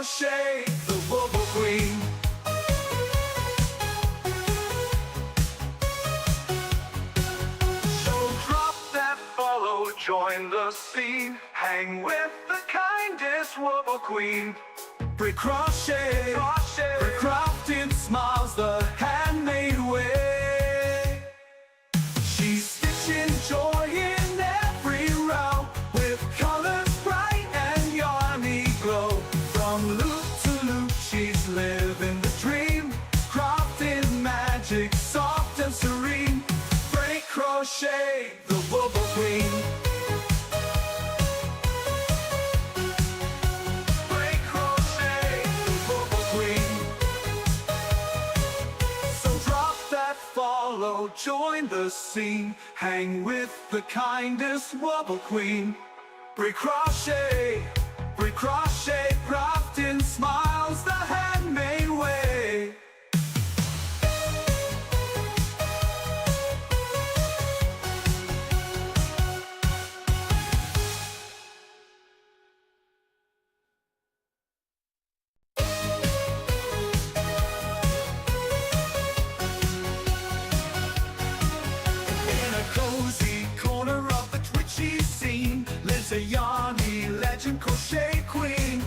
crochet the Wobble Queen. So drop that follow, join the scene, hang with the kindest Wobble Queen. Crochet, crafting smiles the handmade way. She's stitching joy in every row, with colors bright and yarny glow. From loop to loop, she's living the dream, crafting magic soft and serene. Break crochet the Wobble Queen. Join the scene, hang with the kindest Wobble Queen. Crochet, crafting smiles the handmade way. A yarny legend crochet queen,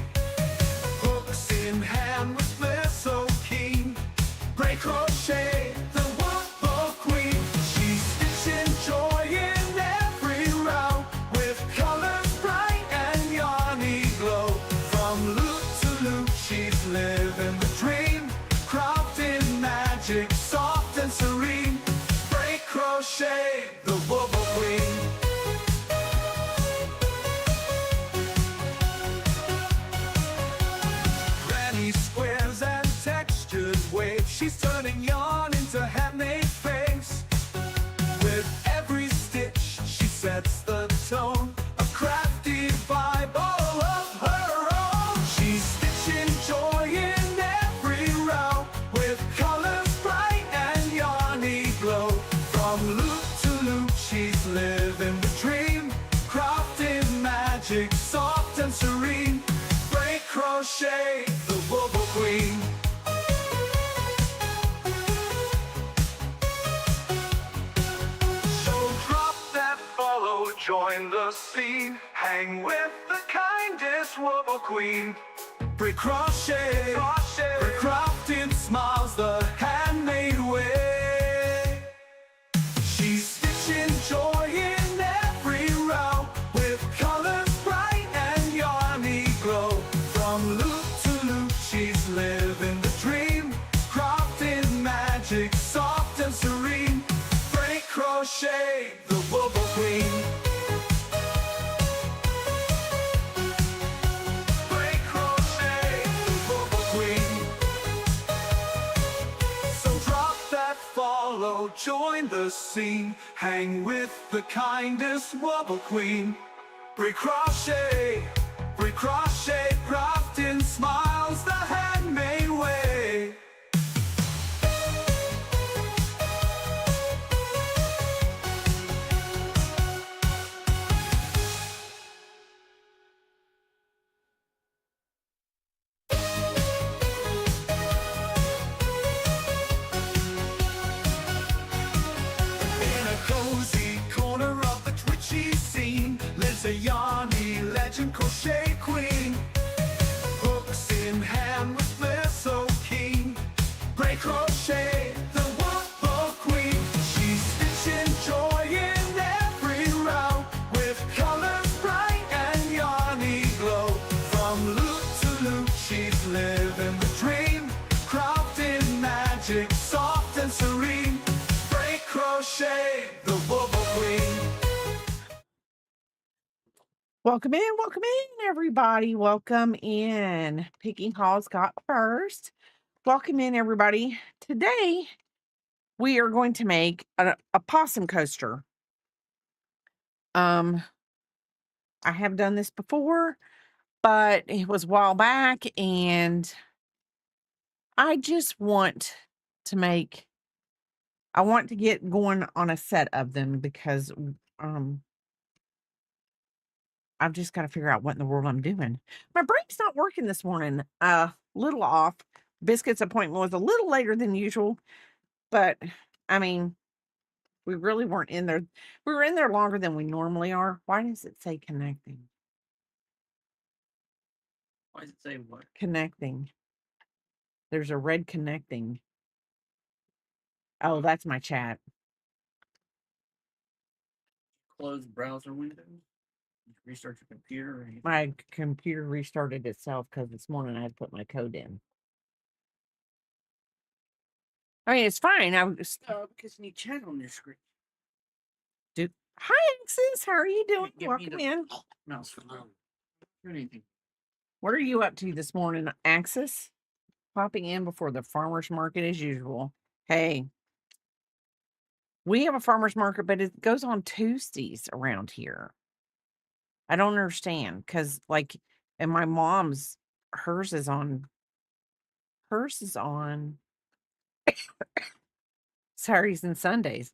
hooks in hand with flair so keen. Break crochet the Wobble Queen. She's stitching joy in every row, with colors bright and yarny glow. From loop to loop, she's living the dream, crafting magic soft and serene. Break crochet the Wobble Queen. She's turning yarn into handmade face. With every stitch, she sets the tone, a crafty vibe all of her own. She's stitching joy in every row, with colors bright and yarny glow. From loop to loop, she's living the dream, crafting magic soft and serene. Break crochet the Wobble Queen. Join the scene, hang with the kindest Wobble Queen. Crochet, crafting smiles the handmade way. She's stitching joy in every row, with colors bright and yarny glow. From loop to loop, she's living the dream, crafting magic soft and serene. Break crochet the Wobble Queen. Join the scene, hang with the kindest Wobble Queen. Crochet, crafting smiles the handmade way. A yarny legend crochet queen, hooks in hand with flair so keen. Break crochet the Wobble Queen. She's stitching joy in every row, with colors bright and yarny glow. From loop to loop, she's living the dream, crafting magic soft and serene. Break crochet the Wobble Queen. Welcome in, everybody. Welcome in. Picking Hall's got first. Welcome in, everybody. Today, we are going to make a possum coaster. I have done this before, but it was a while back, and I just want to make, I want to get going on a set of them because I've just got to figure out what in the world I'm doing. My brain's not working this morning. Little off. Biscuit's appointment was a little later than usual, but I mean, we really weren't in there. We were in there longer than we normally are. Why does it say connecting? Why does it say what? Connecting. There's a red connecting. Oh, that's my chat. Close browser window. Restart your computer. Or anything? My computer restarted itself because this morning I had to put my code in. I mean, it's fine. I was because you need chat on your screen. dude. Hi, Axis. How are you doing? Give me Welcome the- in. Mouse for anything. What are you up to this morning, Axis? Popping in before the farmer's market as usual. Hey, we have a farmer's market, but it goes on Tuesdays around here. I don't understand because, like, and my mom's, hers is on Saturdays and Sundays.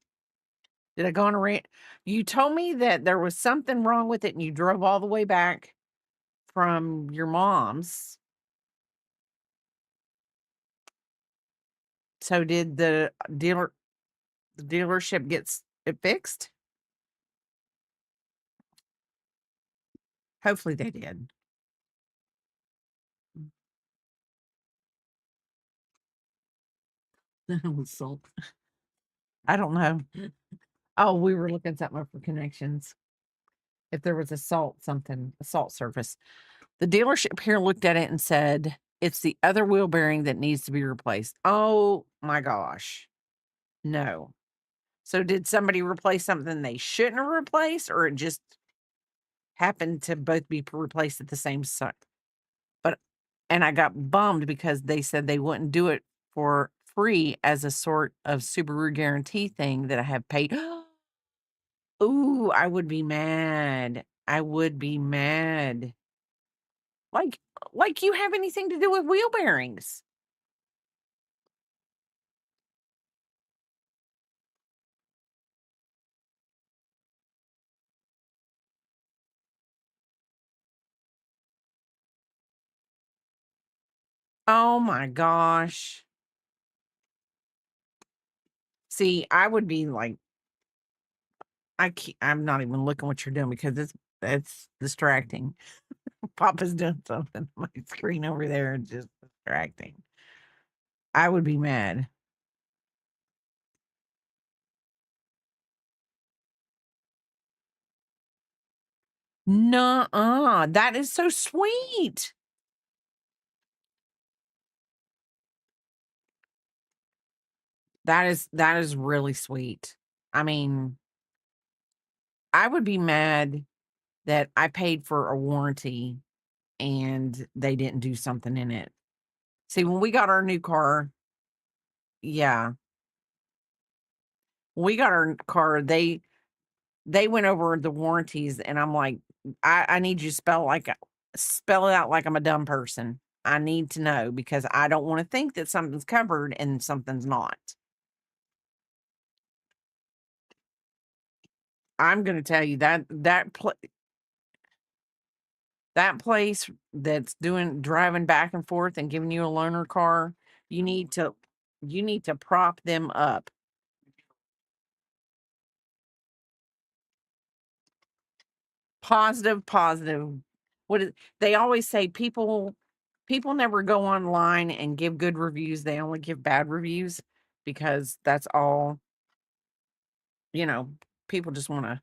Did I go on a rant? You told me that there was something wrong with it and you drove all the way back from your mom's. So did the dealership gets it fixed? Hopefully they did. Salt. I don't know. Oh, we were looking something up for connections. If there was a salt surface. The dealership here looked at it and said, it's the other wheel bearing that needs to be replaced. Oh my gosh. No. So did somebody replace something they shouldn't have replaced, or it just happened to both be replaced at the same time? And I got bummed because they said they wouldn't do it for free as a sort of Subaru guarantee thing that I have paid. Ooh, I would be mad. I would be mad. Like you have anything to do with wheel bearings. Oh my gosh. See, I would be like, I'm not even looking what you're doing because it's distracting. Papa's doing something on my screen over there and just distracting. I would be mad. Nuh-uh. That is so sweet. That is really sweet. I mean, I would be mad that I paid for a warranty and they didn't do something in it. See, when we got our new car, yeah. When we got our car, they went over the warranties and I'm like, I need you to spell it out like I'm a dumb person. I need to know because I don't want to think that something's covered and something's not. I'm going to tell you that place that's driving back and forth and giving you a loaner car, you need to prop them up. Positive. They always say people never go online and give good reviews. They only give bad reviews because that's all, people just want to,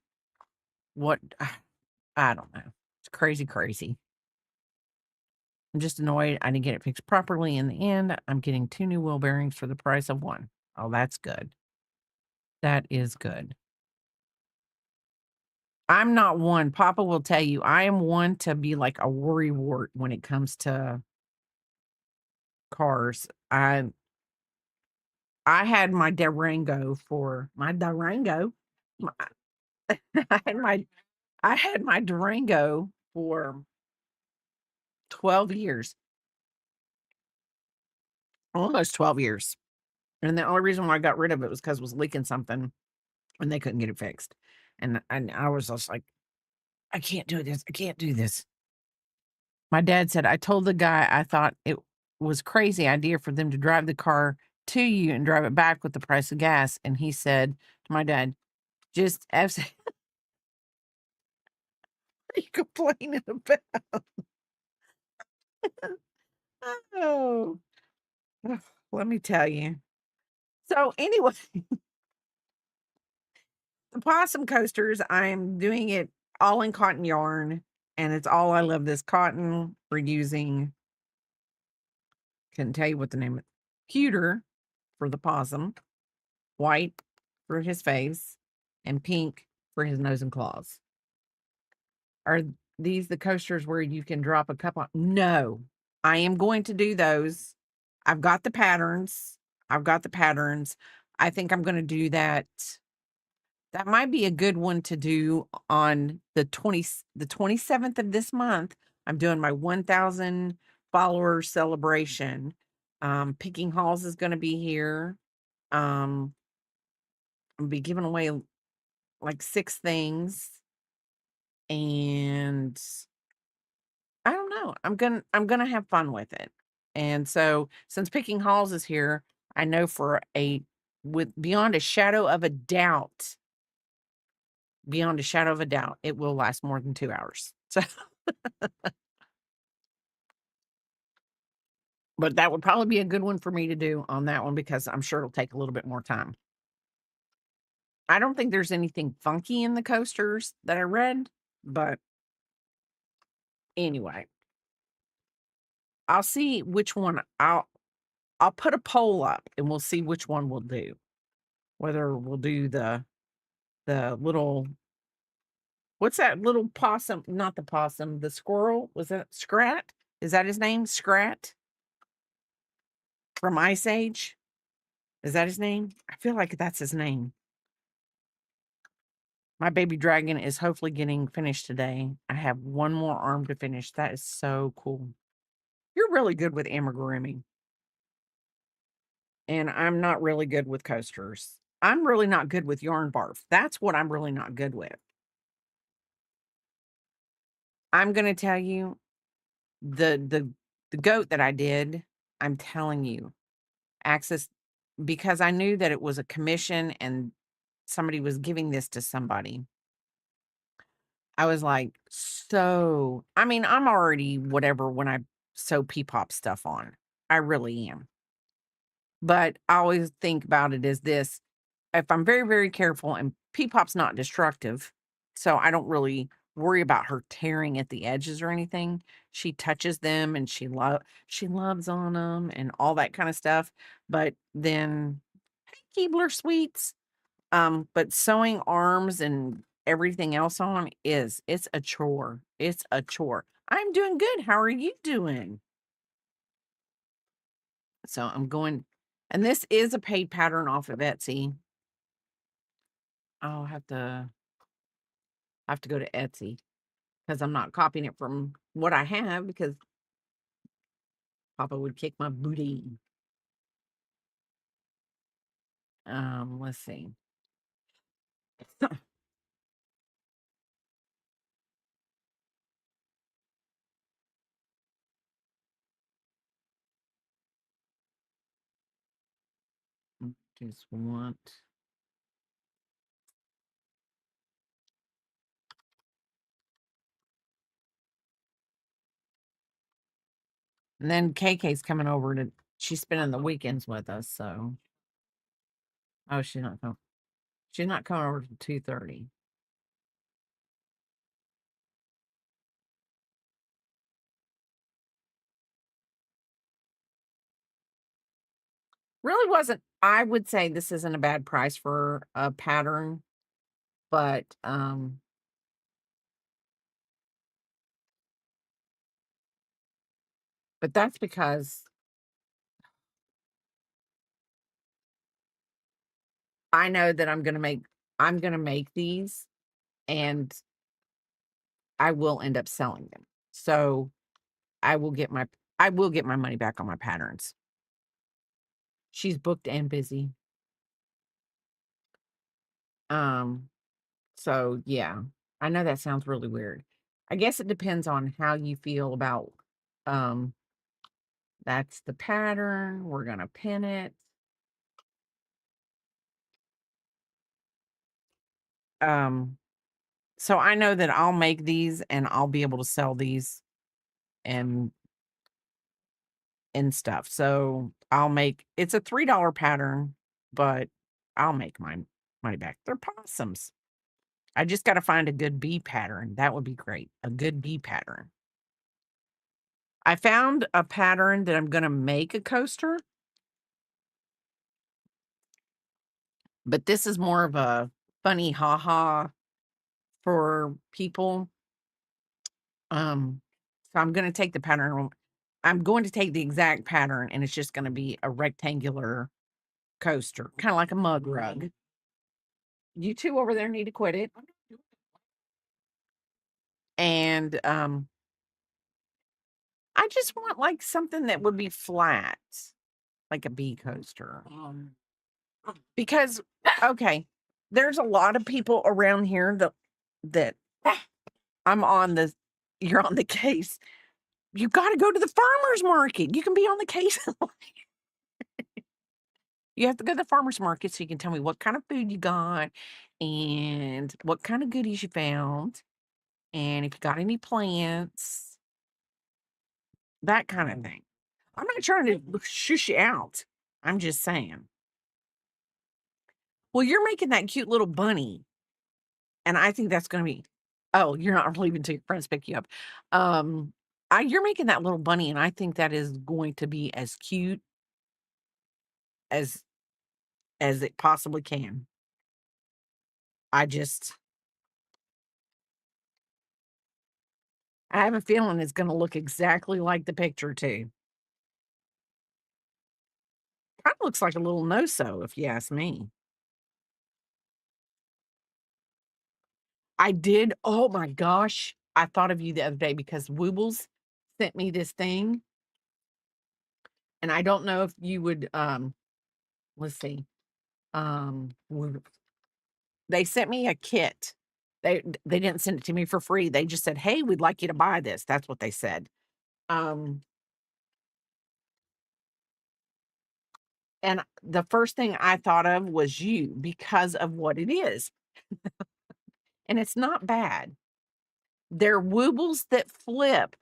what, I don't know. It's crazy. I'm just annoyed. I didn't get it fixed properly in the end. I'm getting 2 new wheel bearings for the price of 1. Oh, that's good. That is good. I'm not one. Papa will tell you, I am one to be like a worrywart when it comes to cars. I had my Durango for my Durango. My- I had my Durango for 12 years. Almost 12 years. And the only reason why I got rid of it was because it was leaking something and they couldn't get it fixed. And I was just like, I can't do this. I can't do this. My dad said, I told the guy I thought it was crazy idea for them to drive the car to you and drive it back with the price of gas. And he said to my dad, just F you complaining about. Oh, let me tell you. So anyway, the possum coasters, I'm doing it all in cotton yarn, and it's all I love. This cotton we're using. Couldn't tell you what the name of pewter for the possum, white for his face, and pink for his nose and claws. Are these the coasters where you can drop a cup on? No, I am going to do those. I've got the patterns. I've got the patterns. I think I'm going to do that. That might be a good one to do on the 27th of this month. I'm doing my 1,000 followers celebration. Picking Halls is going to be here. I'll be giving away like 6 things, and I don't know. I'm gonna have fun with it. And so since Picking Halls is here, I know with beyond a shadow of a doubt, it will last more than 2 hours. So but that would probably be a good one for me to do on that one because I'm sure it'll take a little bit more time. I don't think there's anything funky in the coasters that I read, but anyway, I'll see which one I'll put a poll up and we'll see which one we'll do. Whether we'll do the little what's that little possum? Not the possum, the squirrel. Was that Scrat? Is that his name? Scrat from Ice Age? Is that his name? I feel like that's his name. My baby dragon is hopefully getting finished today. I have one more arm to finish. That is so cool. You're really good with amigurumi. And I'm not really good with coasters. I'm really not good with yarn barf. That's what I'm really not good with. I'm gonna tell you the goat that I did, I'm telling you, access because I knew that it was a commission and somebody was giving this to somebody. I was like, so I mean, I'm already whatever when I sew P-pop stuff on. I really am. But I always think about it as this. If I'm very, very careful and P-pop's not destructive, so I don't really worry about her tearing at the edges or anything. She touches them and she loves on them and all that kind of stuff. But then, hey, Keebler sweets. But sewing arms and everything else on it's a chore. It's a chore. I'm doing good. How are you doing? So I'm going, and this is a paid pattern off of Etsy. I'll have to go to Etsy because I'm not copying it from what I have because Papa would kick my booty. Let's see. Just want. And then KK's coming over she's spending the weekends with us, so. Oh, she's not coming. She's not coming over till 2:30. Really wasn't. I would say this isn't a bad price for a pattern, but that's because I know that I'm gonna make these and I will end up selling them. So I will get my money back on my patterns. She's booked and busy. Um, so yeah. I know that sounds really weird. I guess it depends on how you feel about, um, that's the pattern. We're gonna pin it. Um, so I know that I'll make these and I'll be able to sell these and stuff. So I'll make it's a $3 pattern, but I'll make my money back. They're possums. I just got to find a good bee pattern. That would be great. A good bee pattern. I found a pattern that I'm going to make a coaster, but this is more of a funny ha for people. So I'm going to take the pattern. I'm going to take the exact pattern and it's just going to be a rectangular coaster, kind of like a mug rug. You two over there need to quit it. And I just want like something that would be flat, like a bee coaster. Because okay, there's a lot of people around here that I'm on the you're on the case. You got to go to the farmer's market. You can be on the case. You have to go to the farmer's market so you can tell me what kind of food you got and what kind of goodies you found and if you got any plants, that kind of thing. I'm not trying to shush you out. I'm just saying. Well, you're making that cute little bunny, and I think that's gonna be oh, you're not leaving till your friends pick you up. You're making that little bunny, and I think that is going to be as cute as it possibly can. I just I have a feeling it's gonna look exactly like the picture too. Kinda looks like a little no-so, if you ask me. I did oh my gosh, I thought of you the other day because Woobles sent me this thing, and I don't know if you would, let's see, Woo they sent me a kit. They didn't send it to me for free, they just said, "Hey, we'd like you to buy this." That's what they said. Um, and the first thing I thought of was you because of what it is, and it's not bad. They're Woobles that flip,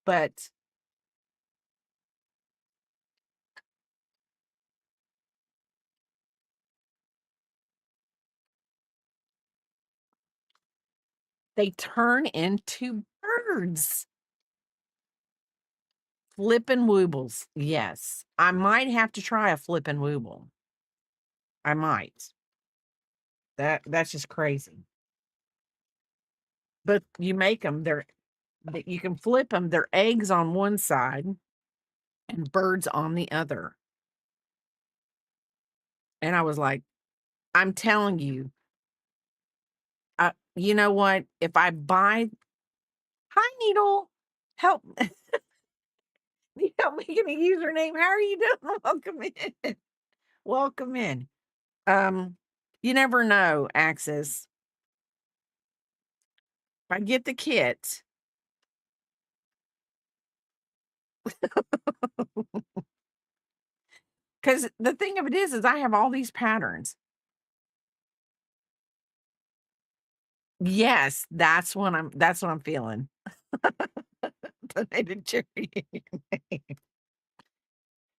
but they turn into birds. Flippin' Woobles, yes. I might have to try a flippin' Wooble. I might. That's just crazy. But you make them. You can flip them. They're eggs on one side and birds on the other. And I was like, I'm telling you, you know what? If I buy Hi, Needle, help need help making a username. How are you doing? Welcome in. Welcome in. You never know, Axis. If I get the kit, because the thing of it is I have all these patterns. Yes, that's what I'm feeling. Donated charity.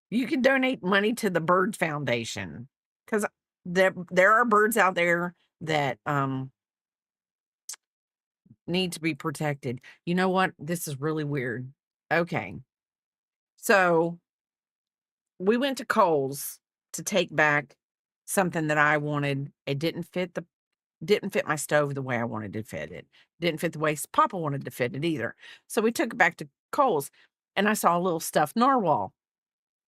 You can donate money to the Bird Foundation because there are birds out there that need to be protected. You know what? This is really weird. Okay. So we went to Kohl's to take back something that I wanted. It didn't fit my stove the way I wanted to fit it. Didn't fit the way Papa wanted to fit it either. So we took it back to Kohl's and I saw a little stuffed narwhal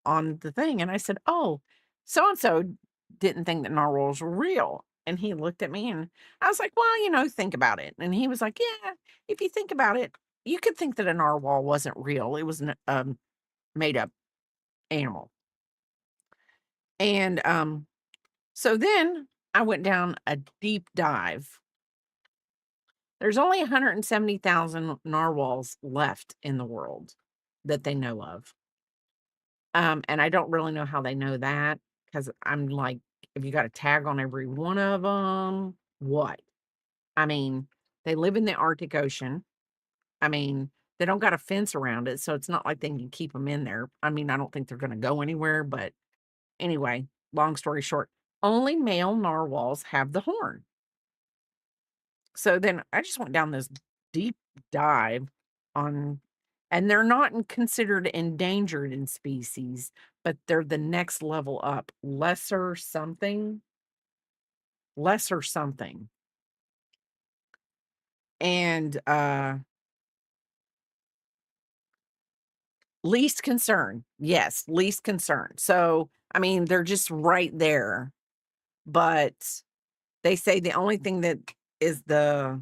on the thing. And I said, "Oh, so and so didn't think that narwhals were real." And he looked at me and I was like, "Well, think about it." And he was like, "Yeah, if you think about it, you could think that a narwhal wasn't real. It was a made up animal." And so then I went down a deep dive There's only 170,000 narwhals left in the world that they know of. And I don't really know how they know that because I'm like, if you got a tag on every one of them, what? I mean, they live in the Arctic Ocean. I mean, they don't got a fence around it, so it's not like they can keep them in there. I mean, I don't think they're gonna go anywhere, but anyway, long story short, only male narwhals have the horn. So then I just went down this deep dive on, and they're not considered endangered in species, but they're the next level up, lesser something. And least concern. Yes, least concern. So, I mean, they're just right there. But they say the only thing that is the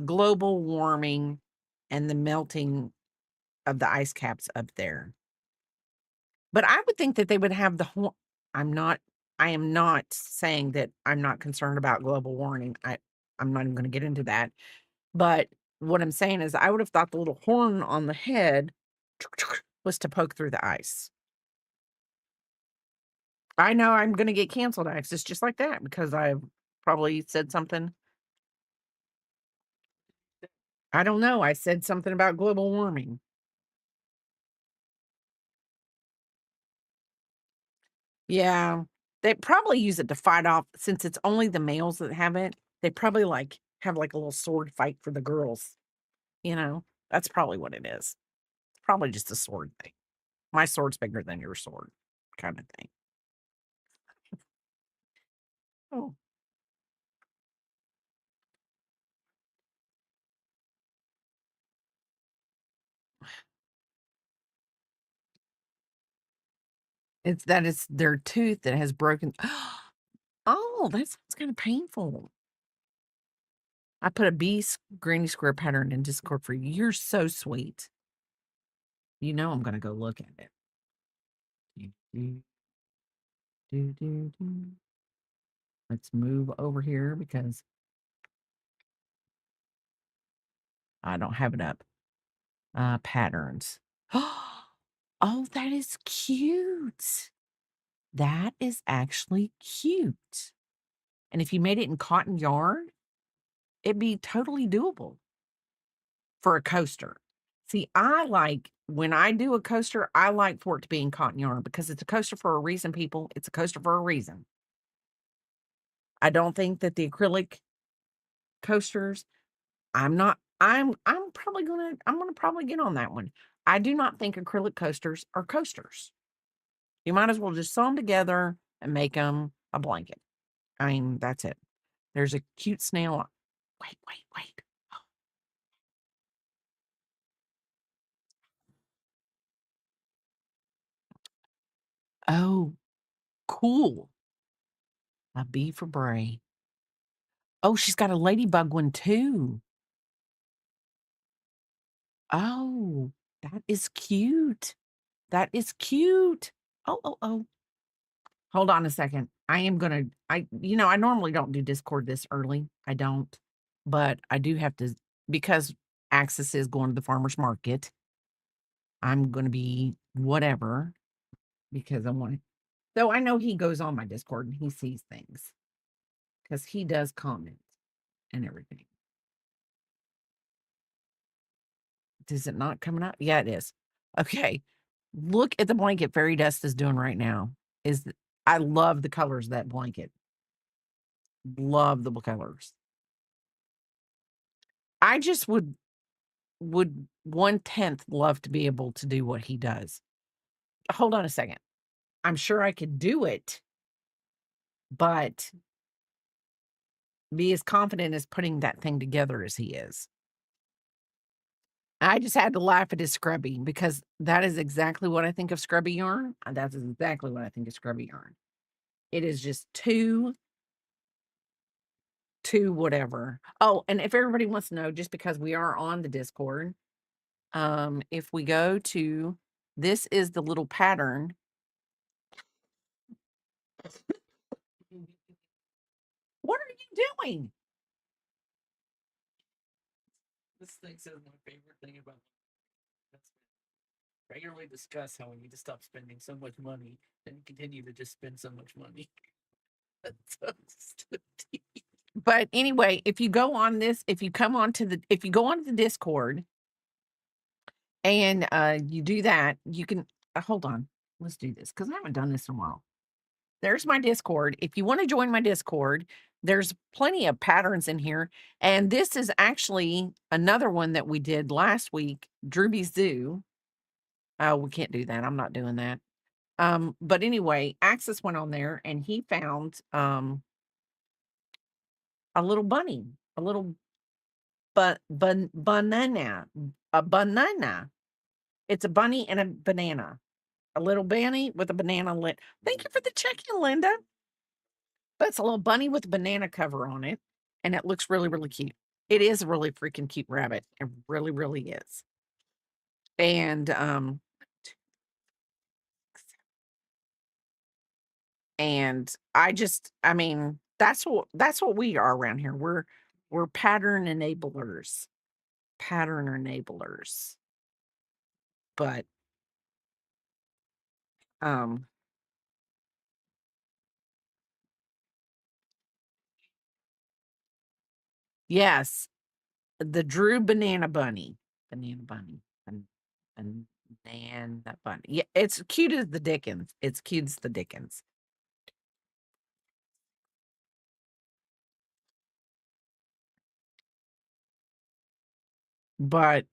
global warming and the melting of the ice caps up there. But I would think that they would have the whole. I'm not I am not saying that I'm not concerned about global warming. I'm not even gonna get into that. But what I'm saying is I would have thought the little horn on the head was to poke through the ice. I know I'm gonna get canceled, Axis, just like that because I probably said something. I don't know. I said something about global warming. Yeah. They probably use it to fight off since it's only the males that have it, they probably, like, have, like, a little sword fight for the girls, you know? That's probably what it is. Probably just a sword thing. My sword's bigger than your sword kinda thing. Oh, it's that it's their tooth that has broken. Oh, that sounds kinda painful. I put a granny square pattern in Discord for you. You're so sweet. You know I'm gonna go look at it. Do, do, do. Let's move over here because I don't have it up. Patterns. Oh, that is cute. That is actually cute. And if you made it in cotton yarn, it'd be totally doable for a coaster. See, I like when I do a coaster, I like for it to be in cotton yarn because it's a coaster for a reason, people. It's a coaster for a reason. I don't think that the acrylic coasters, I'm gonna probably get on that one. I do not think acrylic coasters are coasters. You might as well just sew them together and make them a blanket. I mean, that's it. There's a cute snail. Wait, wait, wait. Oh, cool. A bee for Bray. Oh, she's got a ladybug one too. Oh, that is cute. That is cute. Oh, oh, oh. Hold on a second. I normally don't do Discord this early. I don't, but I do have to because Axis is going to the farmer's market. I'm going to be whatever because I want to. Though I know he goes on my Discord and he sees things because he does comment and everything. Is it not coming up? Yeah, it is. Okay. Look at the blanket Fairy Dust is doing right now. I love the colors of that blanket. Love the colors. I just would 1/10 love to be able to do what he does. Hold on a second. I'm sure I could do it, but be as confident as putting that thing together as he is. I just had to laugh at his scrubby because that is exactly what I think of scrubby yarn. That's exactly what I think of scrubby yarn. It is just too whatever. Oh, and if everybody wants to know, just because we are on the Discord, if we go to this is the little pattern. What are you doing? thinks is my favorite thing about regularly discuss how we need to stop spending so much money and continue to just spend so much money. That's so stupid. But anyway, if you go on this, if you go onto the Discord and you do that, you can hold on. Let's do this because I haven't done this in a while. There's my Discord. If you want to join my Discord, there's plenty of patterns in here. And this is actually another one that we did last week, Drewby Zoo. Oh, we can't do that. I'm not doing that. But anyway, Axis went on there and he found a little bunny, a little banana, a banana. It's a bunny and a banana. A little bunny with a banana lid. Thank you for the check-in, Linda. But it's a little bunny with a banana cover on it, and it looks really, really cute. It is a really freaking cute rabbit. It really, really is. And I mean, that's what we are around here. We're pattern enablers. Pattern enablers. But yes, the Drew Banana Bunny. Banana Bunny. Banana Bunny. Yeah, it's cute as the Dickens. It's cute as the Dickens. But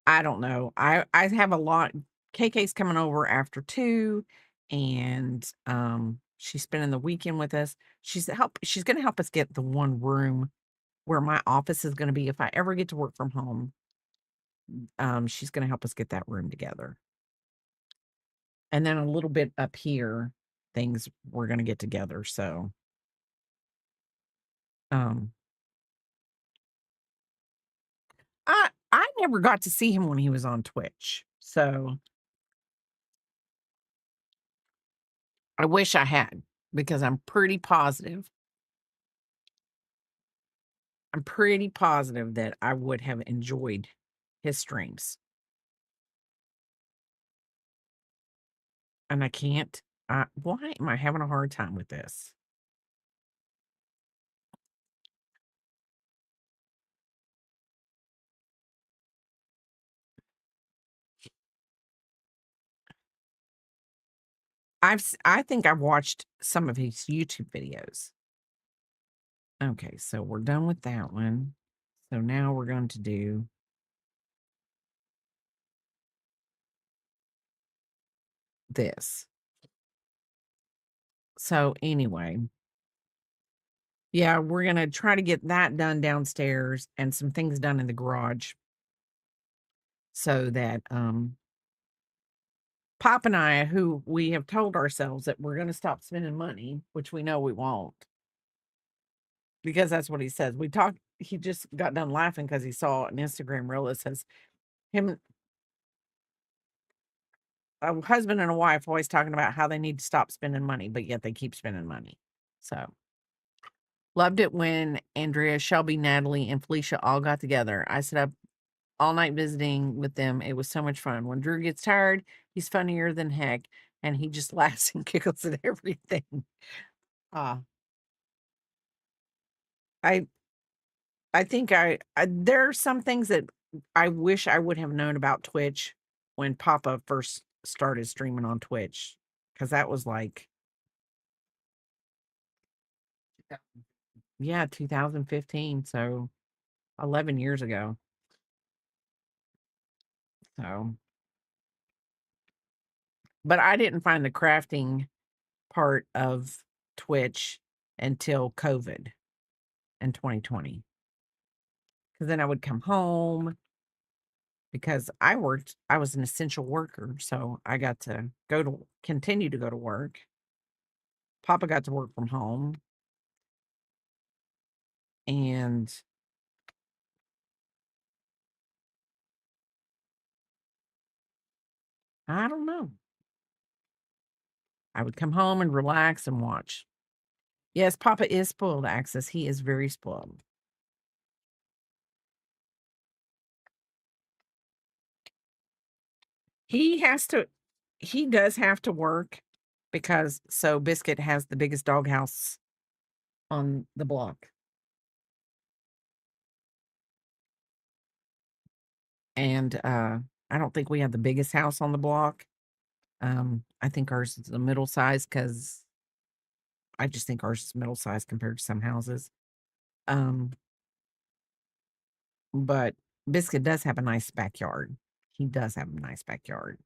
I don't know. I have a lot. KK's coming over after 2, and she's spending the weekend with us. She's gonna help us get the one room where my office is gonna be if I ever get to work from home. She's gonna help us get that room together. And then a little bit up here, things we're gonna get together. So I never got to see him when he was on Twitch. So I wish I had, because I'm pretty positive that I would have enjoyed his streams. And I can't. Why am I having a hard time with this? I think I've watched some of his YouTube videos. Okay, so we're done with that one. So now we're going to do this. So anyway, yeah, we're going to try to get that done downstairs and some things done in the garage so that Pop and I, who we have told ourselves that we're going to stop spending money, which we know we won't, because that's what he says. He just got done laughing because he saw an Instagram reel that says him, a husband and a wife, always talking about how they need to stop spending money, but yet they keep spending money. So loved it when Andrea, Shelby, Natalie, and Felicia all got together. I set up all night visiting with them. It was so much fun. When Drew gets tired, he's funnier than heck, and he just laughs and giggles at everything. I think there are some things that I wish I would have known about Twitch when Papa first started streaming on Twitch, because that was like, yeah, 2015, so 11 years ago. So, but I didn't find the crafting part of Twitch until COVID in 2020. Because then I would come home because I was an essential worker, so I got to continue to go to work. Papa got to work from home. And I don't know. I would come home and relax and watch. Yes, Papa is spoiled, Axis. He is very spoiled. He does have to work because so Biscuit has the biggest doghouse on the block. And I don't think we have the biggest house on the block. I think ours is a middle size because I just think ours is middle size compared to some houses. Um, but Biscuit does have a nice backyard. He does have a nice backyard.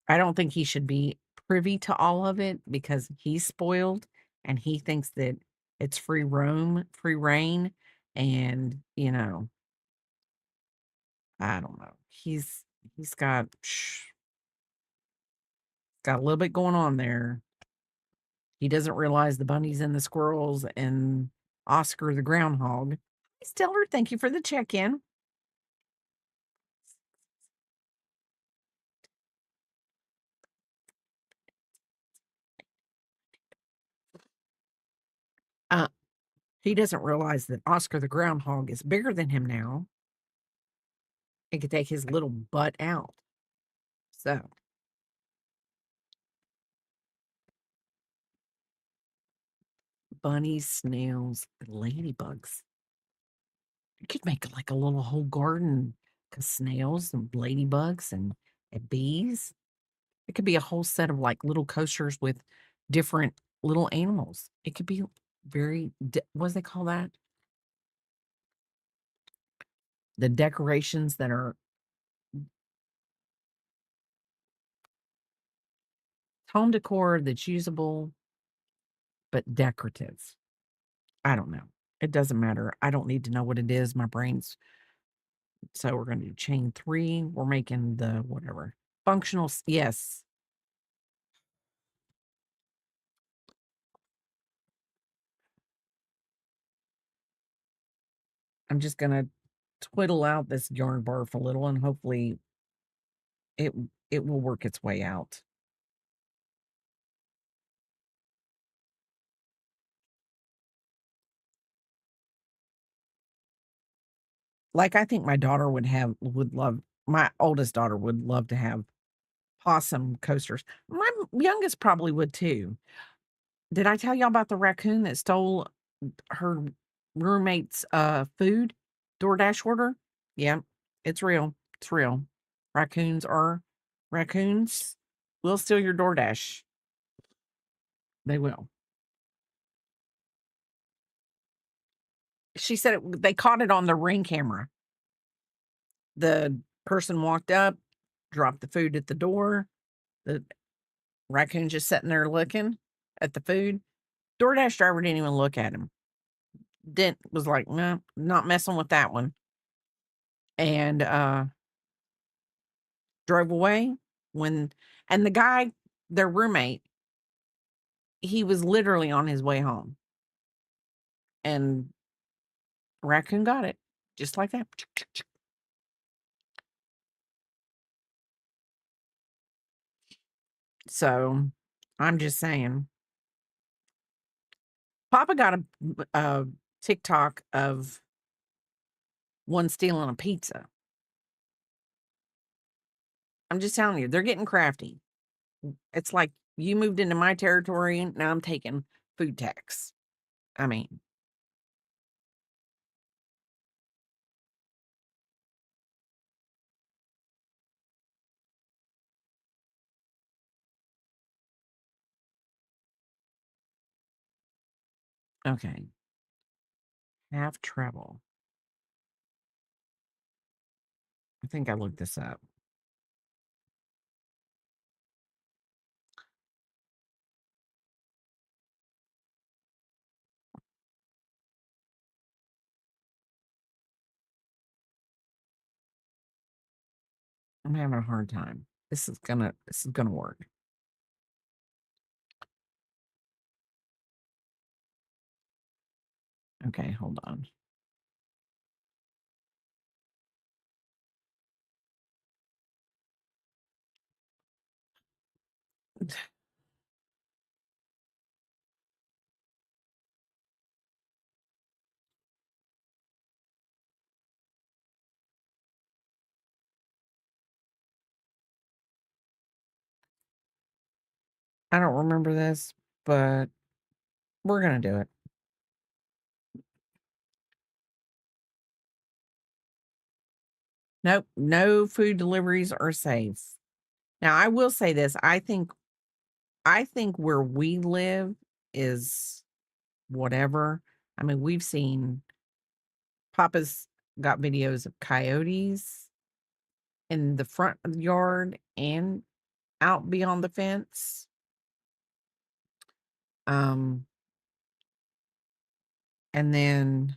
I don't think he should be privy to all of it because he's spoiled and he thinks that it's free roam, free reign, and I don't know. He's got a little bit going on there. He doesn't realize the bunnies and the squirrels and Oscar the groundhog. Hey, Stellar, thank you for the check-in. Uh, he doesn't realize that Oscar the groundhog is bigger than him now. He could take his little butt out. So, bunnies, snails, and ladybugs. You could make like a little whole garden because snails and ladybugs and bees. It could be a whole set of like little coasters with different little animals. It could be very, what do they call that? The decorations that are home decor that's usable but decorative. I don't know. It doesn't matter. I don't need to know what it is. My brain's so we're going to do chain 3. We're making the whatever. Functional, yes. I'm just going to twiddle out this yarn barf a little and hopefully it it will work its way out. Like I think my daughter would love my oldest daughter would love to have possum coasters. My youngest probably would too. Did I tell y'all about the raccoon that stole her roommate's food DoorDash order? Yeah, it's real. It's real. Raccoons are raccoons will steal your DoorDash. They will. She said they caught it on the Ring camera. The person walked up, dropped the food at the door. The raccoon just sitting there looking at the food. DoorDash driver didn't even look at him. Didn't was like, no, not messing with that one. And drove away when and the guy, their roommate, he was literally on his way home. And raccoon got it. Just like that. So I'm just saying. Papa got a TikTok of one stealing a pizza. I'm just telling you, they're getting crafty. It's like you moved into my territory, and now I'm taking food tax. I mean, okay. Have trouble. I think I looked this up. I'm having a hard time. This is gonna work. Okay, hold on. I don't remember this, but we're going to do it. Nope, no food deliveries are safe. Now, I will say this, I think where we live is whatever. I mean, we've seen Papa's got videos of coyotes in the front of the yard and out beyond the fence. Um, and then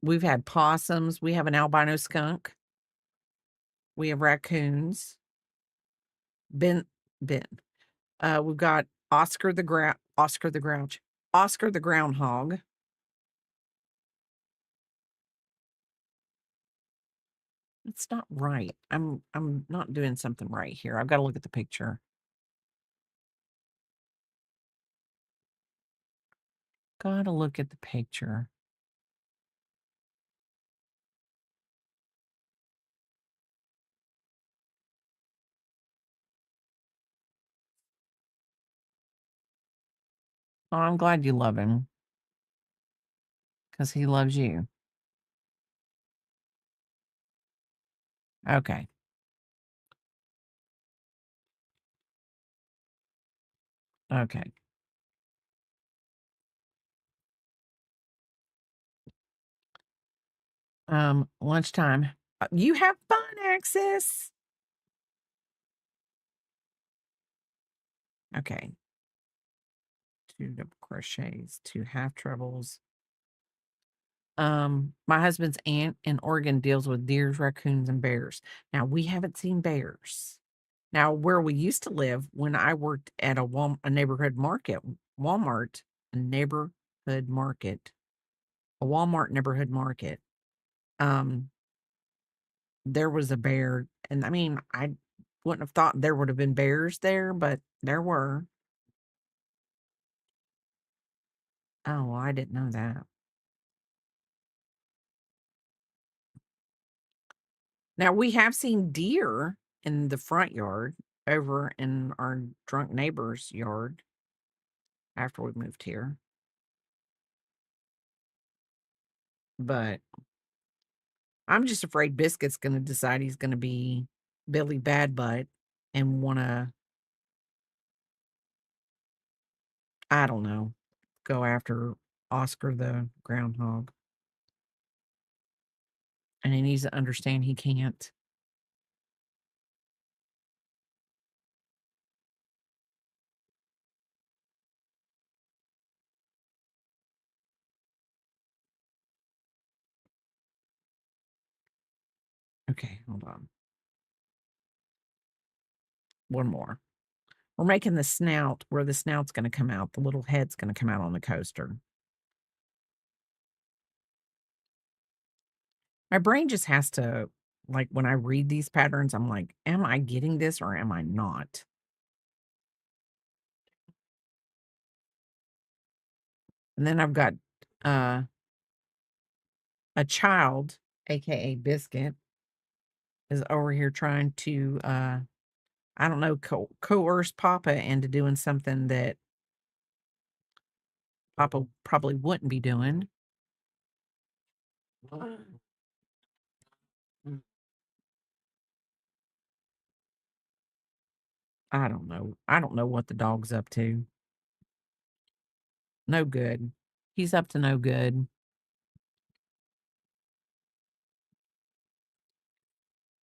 we've had possums. We have an albino skunk. We have raccoons. Ben, Ben. We've got Oscar the Grouch, Oscar the Groundhog. It's not right. I'm not doing something right here. I've got to look at the picture. Gotta look at the picture. Oh, I'm glad you love him because he loves you. Okay. Okay. Lunchtime. You have fun access. Okay. 2 double crochets, 2 half trebles. My husband's aunt in Oregon deals with deers, raccoons, and bears. Now we haven't seen bears. Now, where we used to live, when I worked at a neighborhood market, Walmart, a neighborhood market, a Walmart neighborhood market, um, there was a bear, and I mean, I wouldn't have thought there would have been bears there, but there were. Oh, well, I didn't know that. Now we have seen deer in the front yard over in our drunk neighbor's yard after we moved here. But I'm just afraid Biscuit's gonna decide he's gonna be Billy Bad Butt and wanna, I don't know, go after Oscar the groundhog. And he needs to understand he can't. Okay, hold on. One more. We're making the snout where the snout's gonna come out. The little head's gonna come out on the coaster. My brain just has to, like, when I read these patterns, I'm like, am I getting this or am I not? And then I've got uh, a child, aka Biscuit, is over here trying to, I don't know, coerce Papa into doing something that Papa probably wouldn't be doing. I don't know. I don't know what the dog's up to. No good. He's up to no good.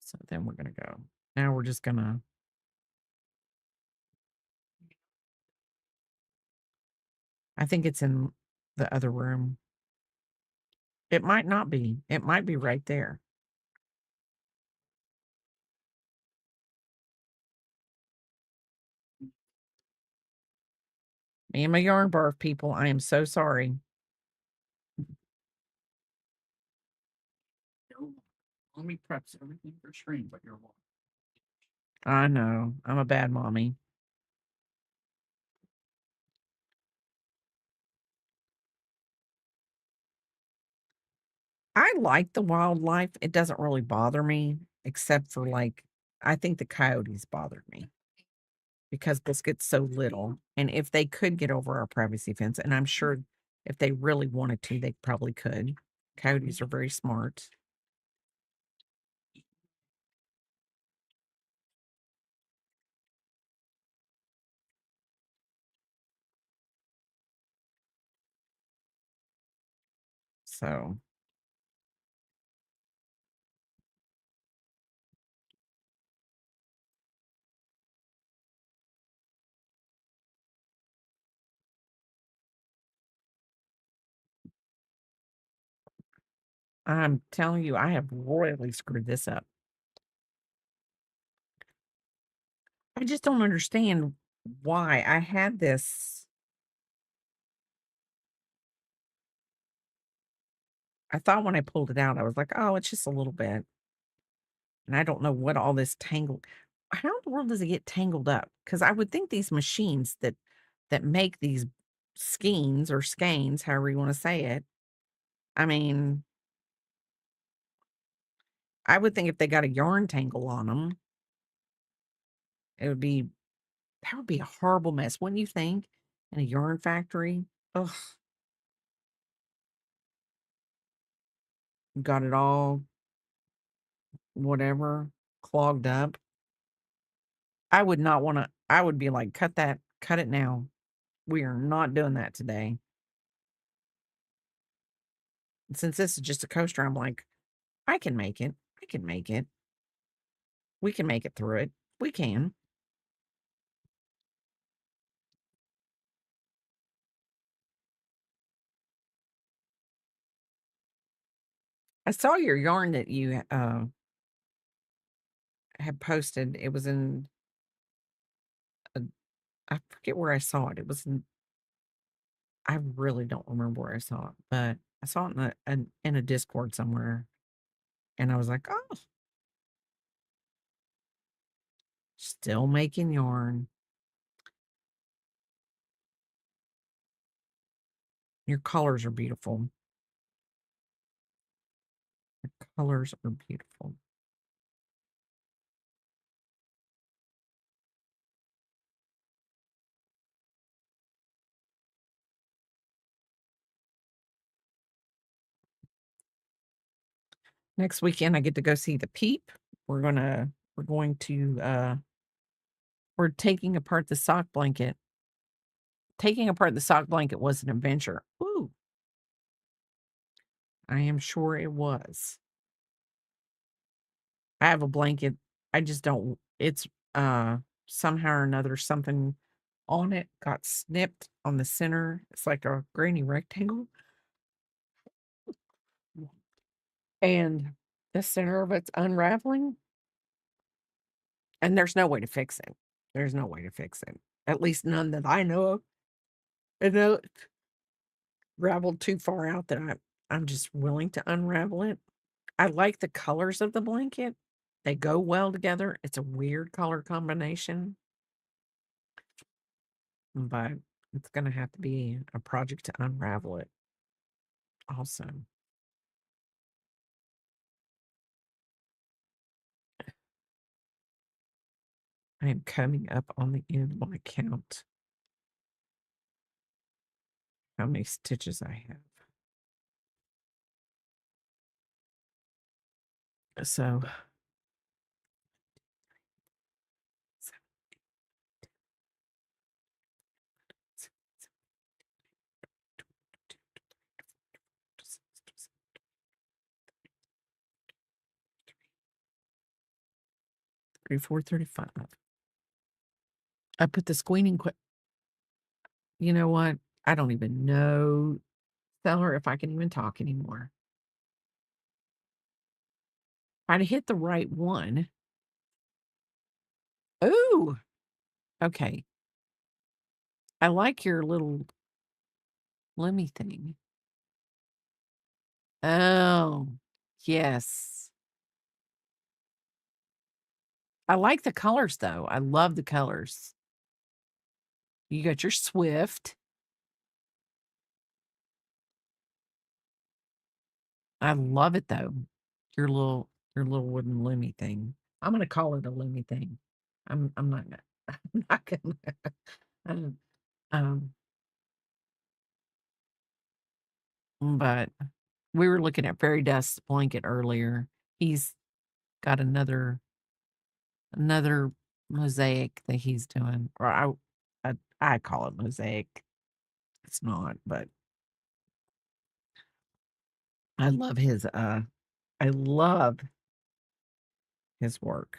So then we're gonna go. Now we're just gonna. I think it's in the other room. It might not be. It might be right there. Me and my yarn barf people, I am so sorry. Mommy preps everything for spring, but you're one. I know. I'm a bad mommy. I like the wildlife. It doesn't really bother me. except for like, I think the coyotes bothered me because Biscuit's so little. And if they could get over our privacy fence, and I'm sure if they really wanted to, they probably could. Coyotes are very smart. So I'm telling you, I have royally screwed this up. I just don't understand why I had this. I thought when I pulled it out, I was like, oh, it's just a little bit. And I don't know what all this tangled. How in the world does it get tangled up? Because I would think these machines that make these skeins or skeins, however you want to say it. I mean, I would think if they got a yarn tangle on them, it would be that would be a horrible mess, wouldn't you think? In a yarn factory. Ugh, got it all whatever clogged up. I would not want to. I would be like, cut it now. We are not doing that today. Since this is just a coaster, I'm like, I can make it. I can make it. We can make it through it. We can. I saw your yarn that you had posted. It was in, a, I forget where I saw it. It was in, I really don't remember where I saw it, but I saw it in a Discord somewhere. And I was like, oh, still making yarn. Your colors are beautiful. Your colors are beautiful. Next weekend, I get to go see the Peep. We're going to, we're taking apart the sock blanket. Taking apart the sock blanket was an adventure. Ooh, I am sure it was. I have a blanket. I just don't, it's, somehow or another, something on it got snipped on the center. It's like a grainy rectangle. And the center of it's unraveling. And there's no way to fix it. There's no way to fix it. At least none that I know of. And though it's raveled too far out that I'm just willing to unravel it. I like the colors of the blanket. They go well together. It's a weird color combination, but it's gonna have to be a project to unravel it also. I am coming up on the end of my count how many stitches I have. So 34, 35. I put the squeening you know what? I don't even know, tell her if I can even talk anymore. I'd hit the right one. Ooh, okay. I like your little Lemmy thing. Oh, yes. I like the colors, though. I love the colors. You got your Swift. I love it, though. Your little your little wooden loomy thing. I'm gonna call it a loomy thing. I'm not gonna I'm not gonna um, um, but we were looking at Fairy Dust's blanket earlier. He's got another mosaic that he's doing, or I call it mosaic. It's not, but I love his I love his work.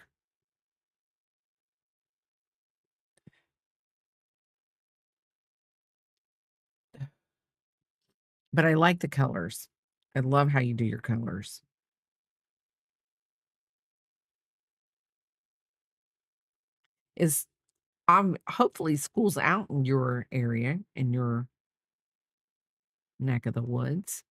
But I like the colors. I love how you do your colors. Is hopefully school's out in your area, in your neck of the woods.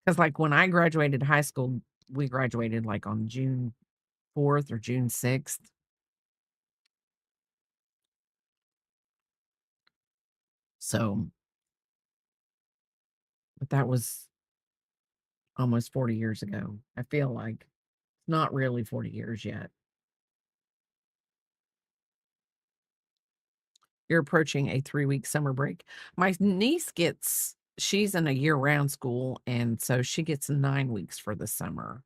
Because like when I graduated high school, we graduated like on June 4th or June 6th. So, but that was almost 40 years ago. I feel like not really 40 years yet. You're approaching a 3-week summer break. My niece she's in a year-round school, and so she gets 9 weeks for the summer.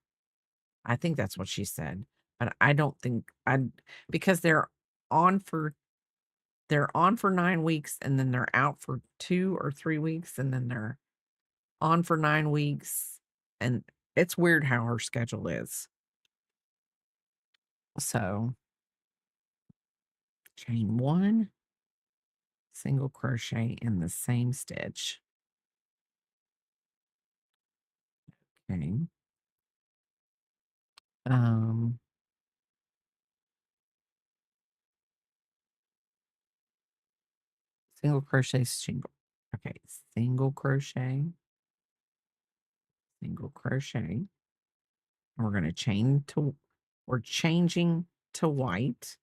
I think that's what she said, but I don't think I because on for they're on for 9 weeks, and then they're out for 2 or 3 weeks, and then they're on for 9 weeks, and it's weird how her schedule is. So, chain 1, single crochet in the same stitch. Okay. Um, single crochet single. Okay, single crochet. We're going to we're changing to white.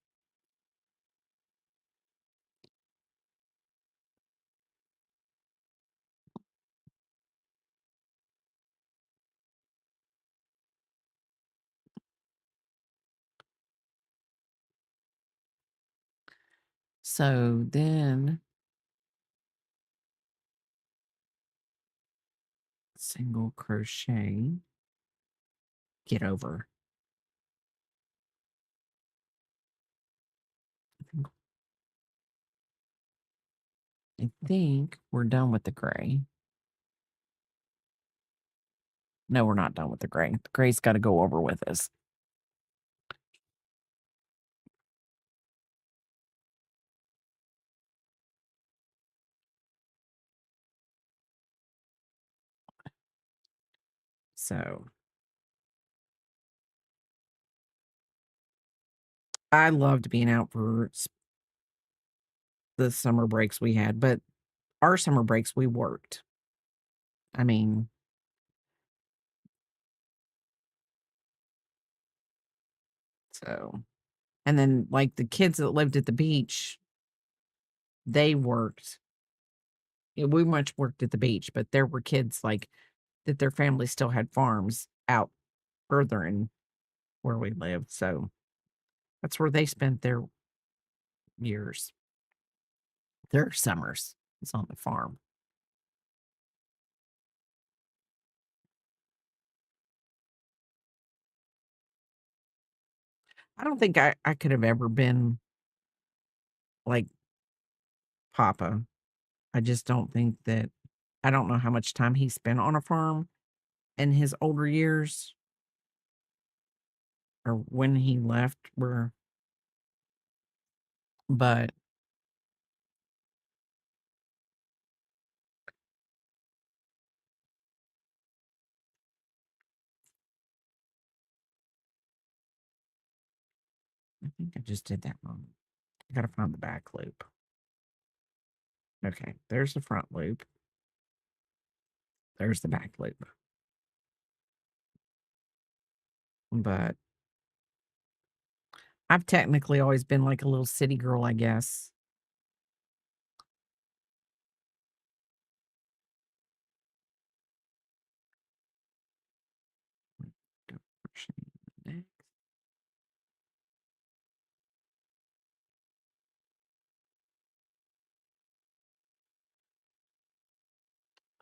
So then single crochet, get over. I think we're done with the gray. No, we're not done with the gray. The gray's got to go over with us. So I loved being out for the summer breaks we had, but our summer breaks we worked. I mean, so and then like the kids that lived at the beach, they worked. Yeah, we much worked at the beach, but there were kids like that their family still had farms out further in where we lived. So that's where they spent their years, their summers. It's on the farm. I don't think I could have ever been like Papa. I just don't think that I don't know how much time he spent on a farm in his older years or when he left where but I think I just did that wrong. I gotta find the back loop. Okay, there's the front loop. There's the back loop. But I've technically always been like a little city girl, I guess.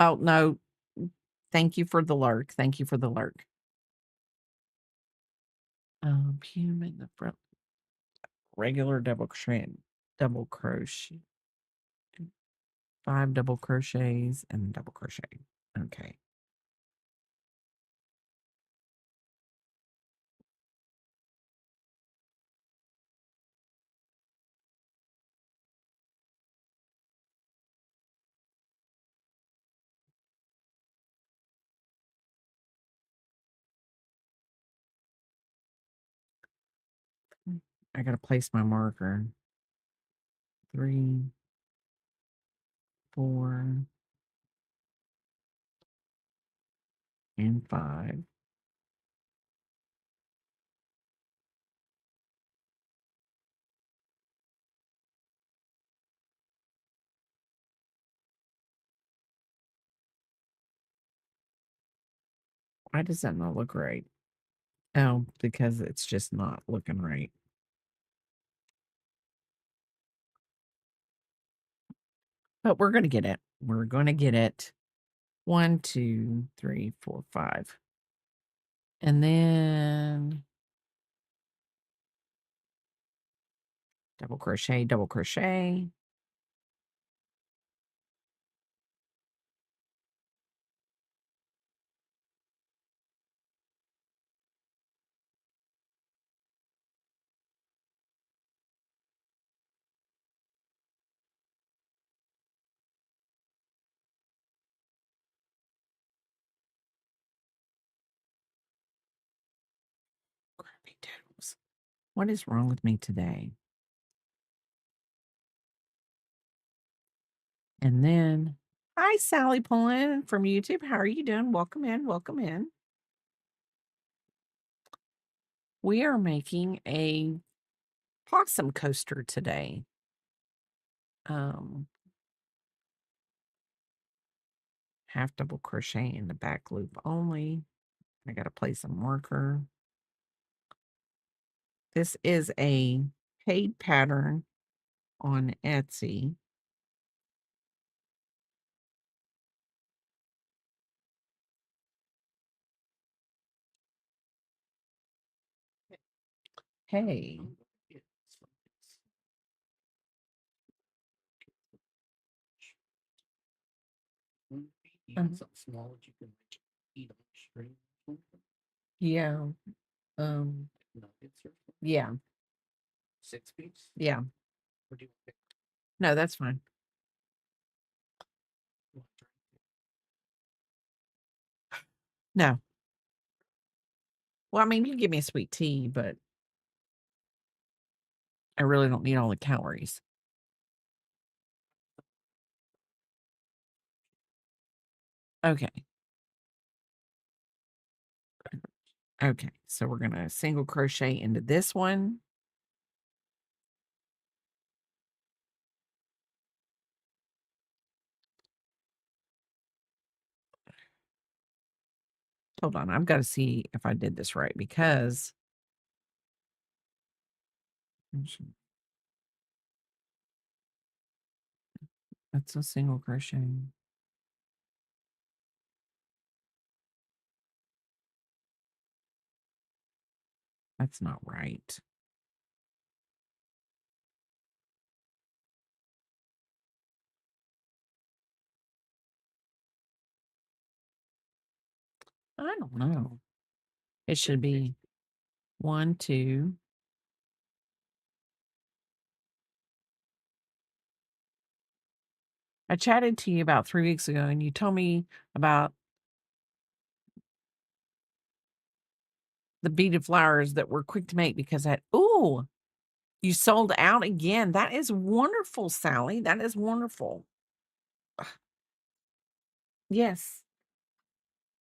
Oh, no. Thank you for the lurk. Thank you for the lurk. Hem in the front. Regular double crochet. 5 double crochets and double crochet. Okay. I gotta place my marker. 3, 4, and 5. Why does that not look right? Oh, because it's just not looking right. But we're gonna get it. We're gonna get it. 1, 2, 3, 4, 5. And then double crochet, double crochet. Crappy doodles. What is wrong with me today? And then, hi, Sally Pullen from YouTube. How are you doing? Welcome in. Welcome in. We are making a possum coaster today. Half double crochet in the back loop only. I got to place a marker. This is a paid pattern on Etsy. Hey. Something small that you can eat on the string. Yeah. Nuggets or something. Yeah. 6 piece? Yeah. Or do you pick No, that's fine. one? No. Well, I mean, you can give me a sweet tea, but I really don't need all the calories. Okay. Okay. So we're going to single crochet into this one. Hold on. I've got to see if I did this right because that's a single crochet. That's not right. I don't know. It should be 1, 2. I chatted to you about 3 weeks ago and you told me about the beaded flowers that were quick to make because ooh, you sold out again. That is wonderful, Sally. That is wonderful. Yes.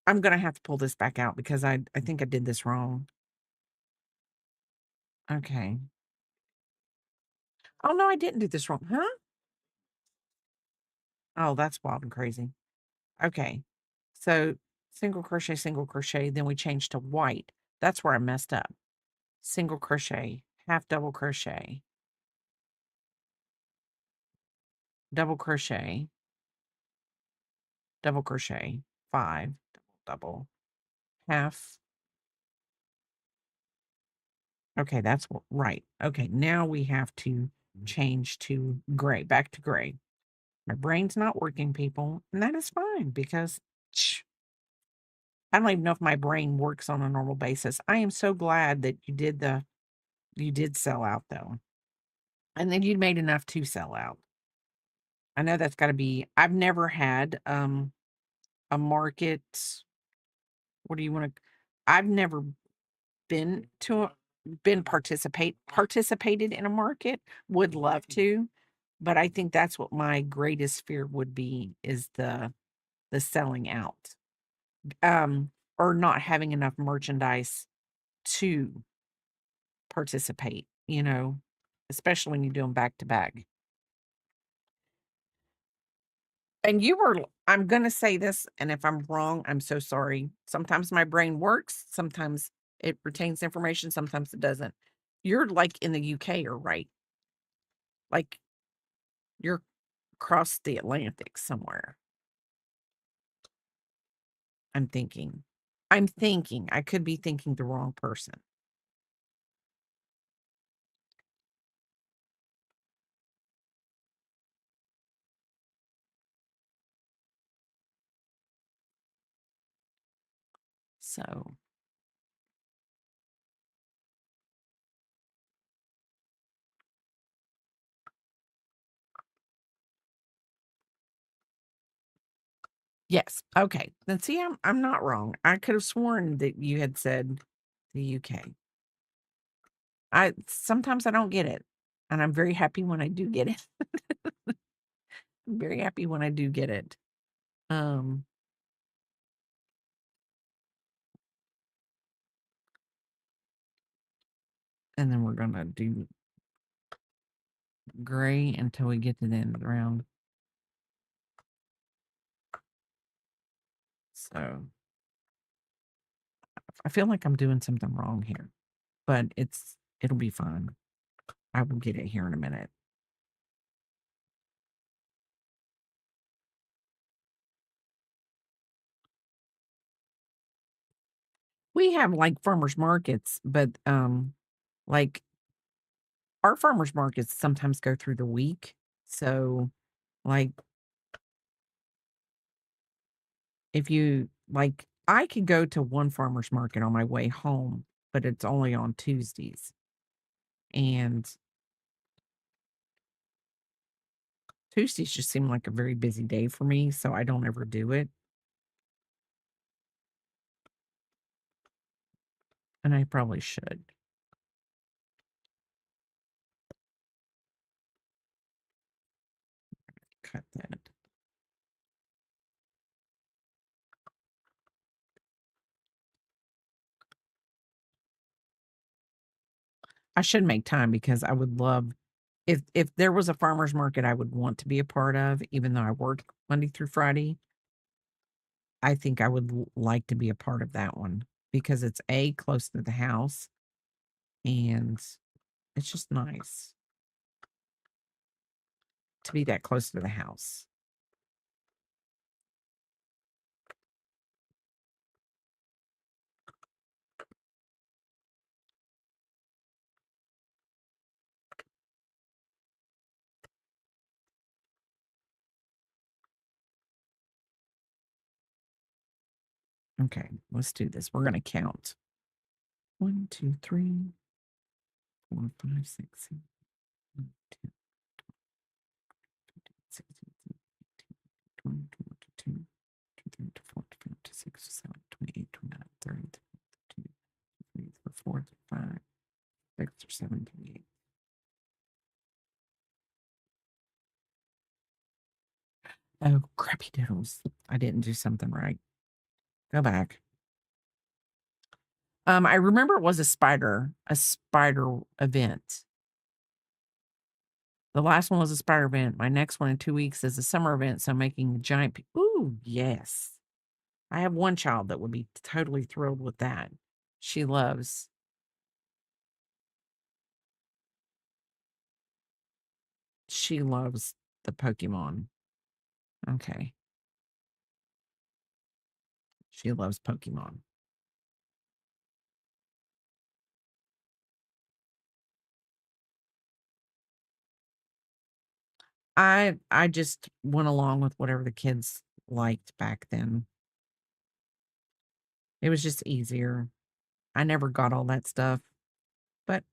I'm gonna have to pull this back out because I think I did this wrong. Okay. Oh, no, I didn't do this wrong. Huh? Oh, that's wild and crazy. Okay. So single crochet, then we changed to white. That's where I messed up. Single crochet, half double crochet, double crochet, double crochet, 5, double, half. Okay, that's right. Okay, now we have to change to gray, back to gray. My brain's not working, people, and that is fine because I don't even know if my brain works on a normal basis. I am so glad that you did sell out though. And then you made enough to sell out. I know that's gotta be I've never had a market. What do you want to I've never been to a been participated in a market, would love to, but I think that's what my greatest fear would be is the selling out. Or not having enough merchandise to participate, especially when you do them back to back. And I'm gonna say this, and if I'm wrong, I'm so sorry. Sometimes my brain works, sometimes it retains information, sometimes it doesn't. You're, like, in the UK or right? Like, you're across the Atlantic somewhere, I'm thinking. I could be thinking the wrong person. So, yes, okay. Then see, I'm not wrong. I could have sworn that you had said the UK. I sometimes I don't get it, and I'm very happy when I do get it. I'm very happy when I do get it. Um, and then we're gonna do gray until we get to the end of the round. So I feel like I'm doing something wrong here, but it'll be fine. I will get it here in a minute. We have like farmers markets, but like our farmers markets sometimes go through the week. So like if you like I could go to one farmers market on my way home, but it's only on Tuesdays. And Tuesdays just seem like a very busy day for me, so I don't ever do it. And I probably should cut that. I should make time because I would love if there was a farmer's market I would want to be a part of, even though I work Monday through Friday, I think I would like to be a part of that one because it's A, close to the house, and it's just nice to be that close to the house. Okay, let's do this. We're going to count 1, 2, 3, 4, 5, 6, 7, 8, 10, 16, 17, 18, 20, 21, 22, 23, 24, 25, 26, 27, 28, 29, 30, 32, 33, 34, 35, 6 or 7, 28. Oh, crappy doodles. I didn't do something right. Go back. I remember it was a spider event. The last one was a spider event. My next one in 2 weeks is a summer event, so I'm making a giant ooh, yes. I have one child that would be totally thrilled with that. She loves she loves the Pokemon. Okay. She loves Pokemon. I just went along with whatever the kids liked back then. It was just easier. I never got all that stuff, but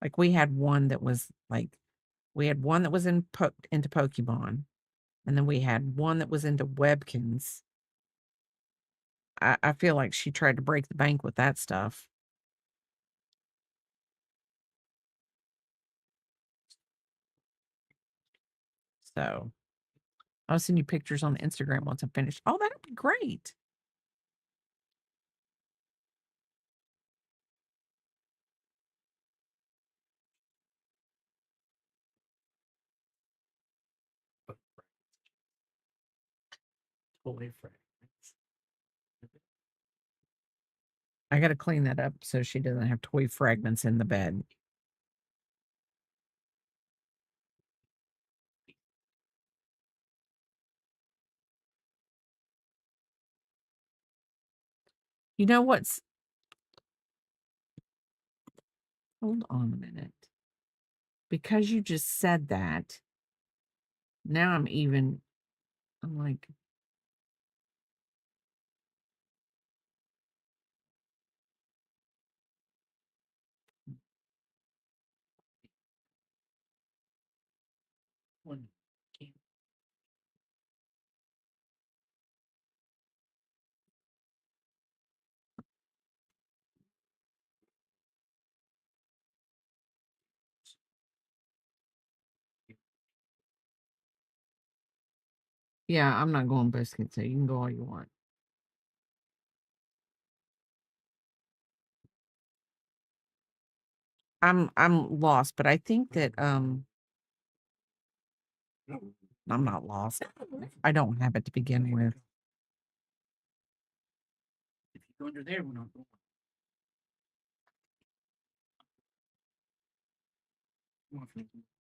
like we had one that was into Pokemon, and then we had one that was into Webkins. I feel like she tried to break the bank with that stuff. So I'll send you pictures on Instagram once I'm finished. Oh, that'd be great. But toy fragments. I got to clean that up so she doesn't have toy fragments in the bed. You know what's hold on a minute. Because you just said that, now I'm like, One can't. yeah, I'm not going biscuit, so you can go all you want. I'm lost, but I think that I'm not lost. I don't have it to begin with. If you go under there, we're not going.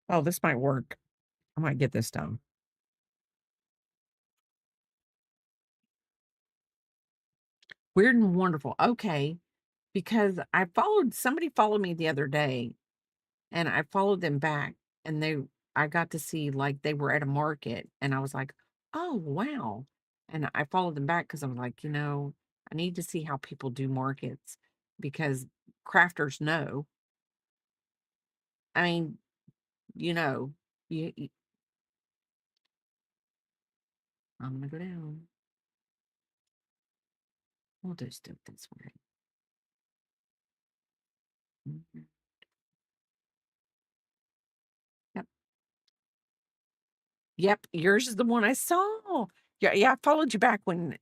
Oh, this might work. I might get this done. Weird and wonderful. Okay. Because somebody followed me the other day and I followed them back and I got to see like they were at a market and I was like, oh, wow. And I followed them back because I was like, I need to see how people do markets because crafters know. I mean, you know, you I'm gonna go down. We'll just do it this way. Mhm. Yep. Yep. Yours is the one I saw. Yeah, yeah, I followed you back when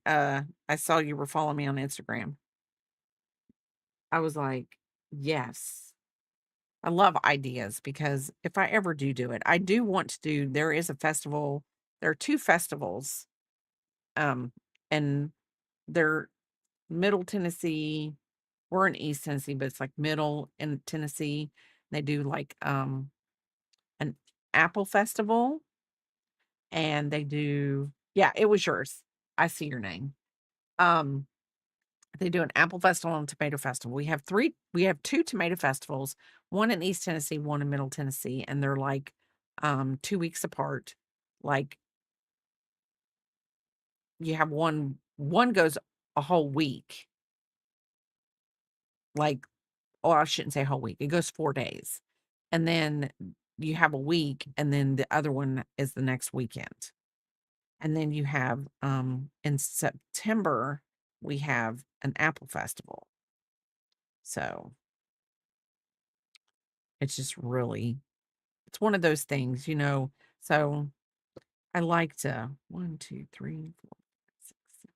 I saw you were following me on Instagram. I was like, yes. I love ideas because if I ever do it, I do want to there is a festival. There are two festivals, um, and they're Middle Tennessee. We're in East Tennessee, but it's like middle in Tennessee. They do like an apple festival and they do yeah, it was yours. I see your name. Um, they do an apple festival and a tomato festival. We have two tomato festivals, one in East Tennessee, one in Middle Tennessee, and they're like 2 weeks apart. Like you have one goes a whole week. Like, oh, I shouldn't say a whole week. It goes 4 days. And then you have a week, and then the other one is the next weekend. And then you have in September, we have an apple festival. So it's just really it's one of those things, So I like to 1, 2, 3, 4, 5, 6, 7,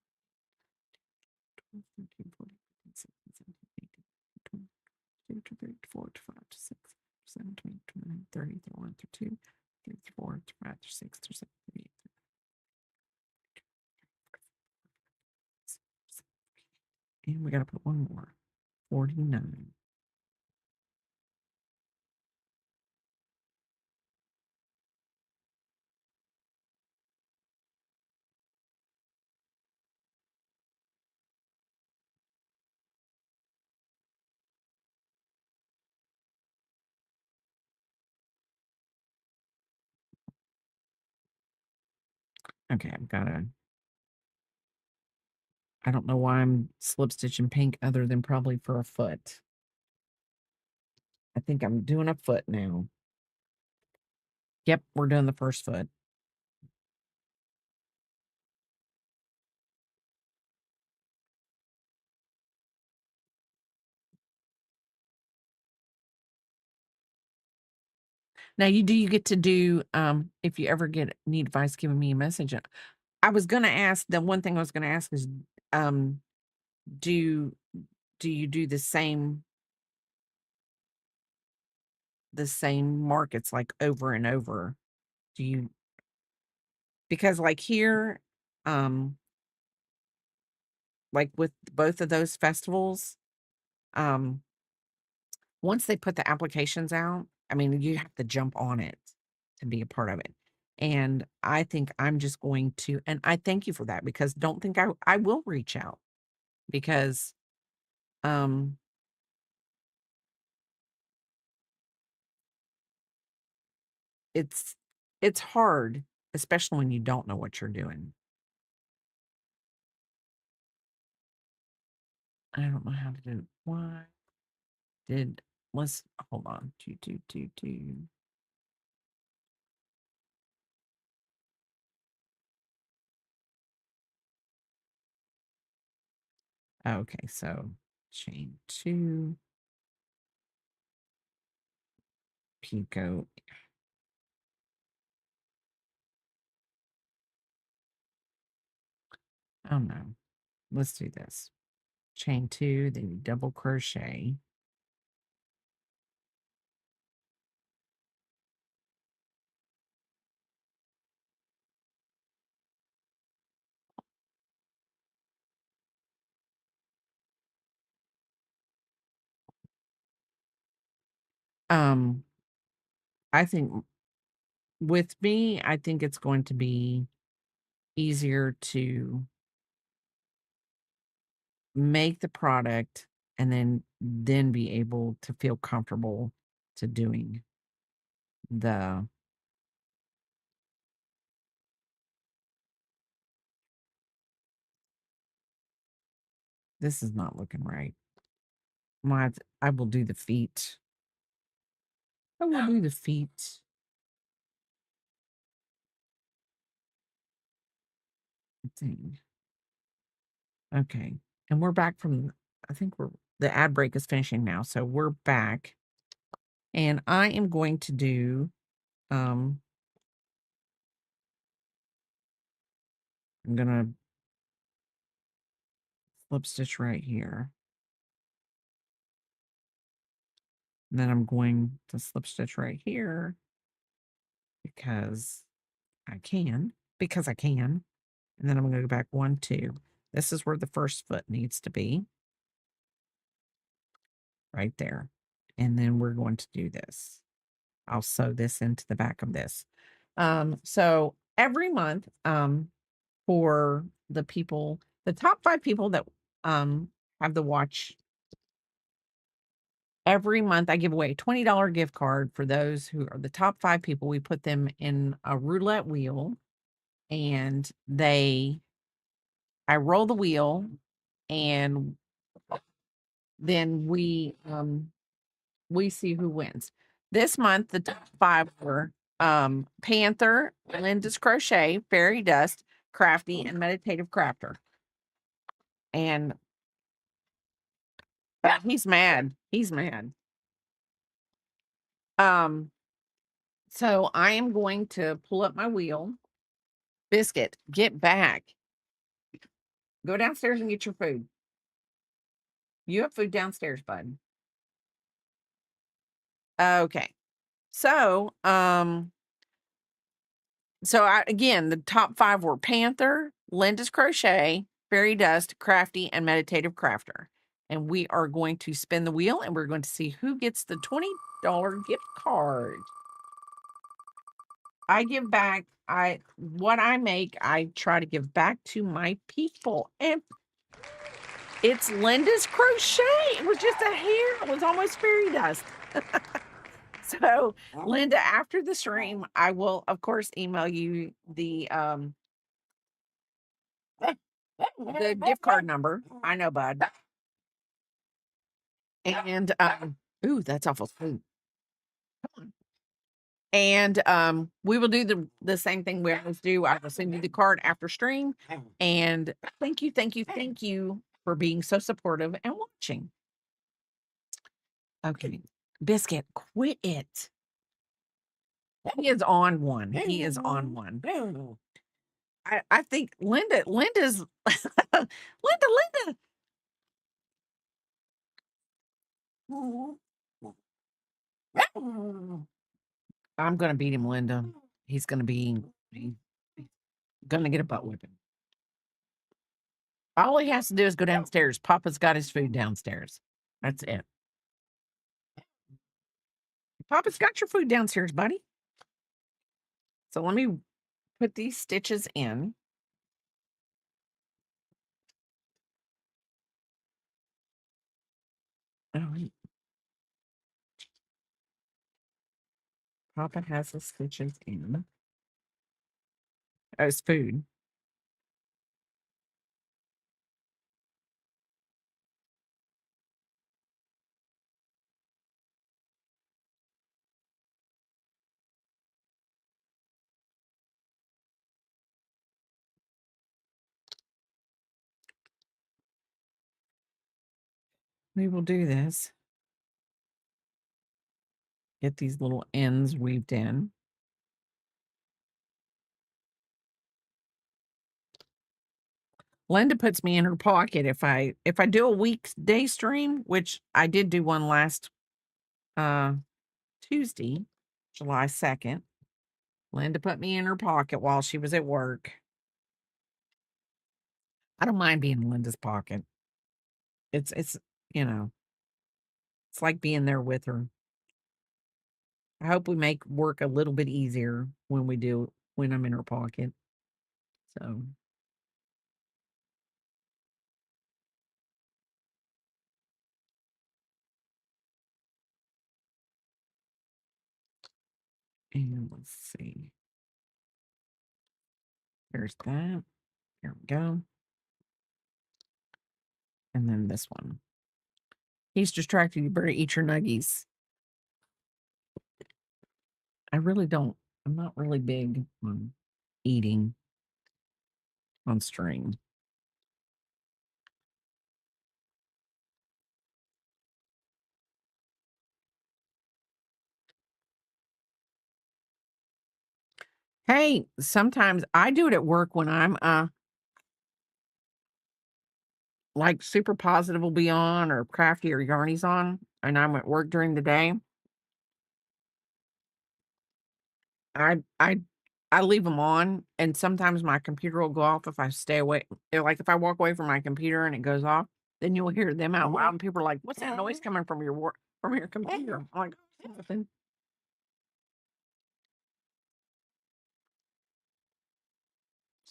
12, 13, 14, 15, 16, 17, 18, 20, 22, 23, 24, 25, 26, 27, 28, 29, 30, 31, 32, 34, 35, 36, 37, 38, and we got to put one more. 49. Okay, I don't know why I'm slip stitching pink other than probably for a foot. I think I'm doing a foot now. Yep, we're doing the first foot. Now you get to do, if you ever need advice giving me a message. I was gonna ask, the one thing I was gonna ask is, um, do do you do the same markets, like, over and over? Do you because, like, here, um, like, with both of those festivals, um, once they put the applications out, I mean, you have to jump on it to be a part of it, and I think I'm just going to, and I thank you for that, because don't think I will reach out, because, um, it's it's hard, especially when you don't know what you're doing. I don't know how to do why did let's hold on. Do. Okay, so chain 2, picot. Oh no. Let's do this. Chain 2, then you double crochet. Um, I think with me, I think it's going to be easier to make the product and then be able to feel comfortable to doing the this is not looking right. I will do the feet. I will do the feet thing. Okay. And we're back from, I think the ad break is finishing now. So we're back. And I am going to do, I'm going to slip stitch right here. And then I'm going to slip stitch right here because I can, And then I'm going to go back 1, 2. This is where the first foot needs to be. Right there. And then we're going to do this. I'll sew this into the back of this. So every month, for the people, the top 5 people that have the watch, every month I give away a $20 gift card for those who are the top 5 people. We put them in a roulette wheel, and I roll the wheel, and then we see who wins. This month, the top 5 were Panther, Linda's Crochet, Fairy Dust, Crafty, and Meditative Crafter. And he's mad. He's mad. So I am going to pull up my wheel. Biscuit, get back. Go downstairs and get your food. You have food downstairs, bud. Okay. So, again, the top 5 were Panther, Linda's Crochet, Fairy Dust, Crafty, and Meditative Crafter. And we are going to spin the wheel, and we're going to see who gets the $20 gift card. I give back. What I make, I try to give back to my people. And it's Linda's Crochet. It was just a hair. It was almost Fairy Dust. So, Linda, after the stream, I will, of course, email you the the gift card number. I know, bud. And ooh, that's awful sweet. And we will do the same thing we always do. I will send you the card after stream. And thank you for being so supportive and watching. Okay. Biscuit, quit it. He is on one. He is on one. I think Linda's Linda. I'm gonna beat him, Linda. He's gonna gonna get a butt whipping. All he has to do is go downstairs. Papa's got his food downstairs. That's it. Papa's got your food downstairs, buddy. So let me put these stitches in. Oh, Papa has the stitches in. Oh, it's food. We will do this. Get these little ends weaved in. Linda puts me in her pocket if I do a weekday stream, which I did do one last Tuesday, July 2nd. Linda put me in her pocket while she was at work. I don't mind being in Linda's pocket. It's you know, it's like being there with her. I hope we make work a little bit easier when I'm in her pocket. So and let's see. There's that. There we go. And then this one. He's distracted. You better eat your nuggies. I really don't. I'm not really big on eating on stream. Hey, sometimes I do it at work when I'm like Super Positive will be on or Crafty or Yarny's on, and I'm at work during the day. I I I leave them on, and sometimes my computer will go off if I stay away. Like if I walk away from my computer and it goes off, then you'll hear them out loud, and people are like, "What's that noise coming from your work from your computer?" I'm like, "Nothing."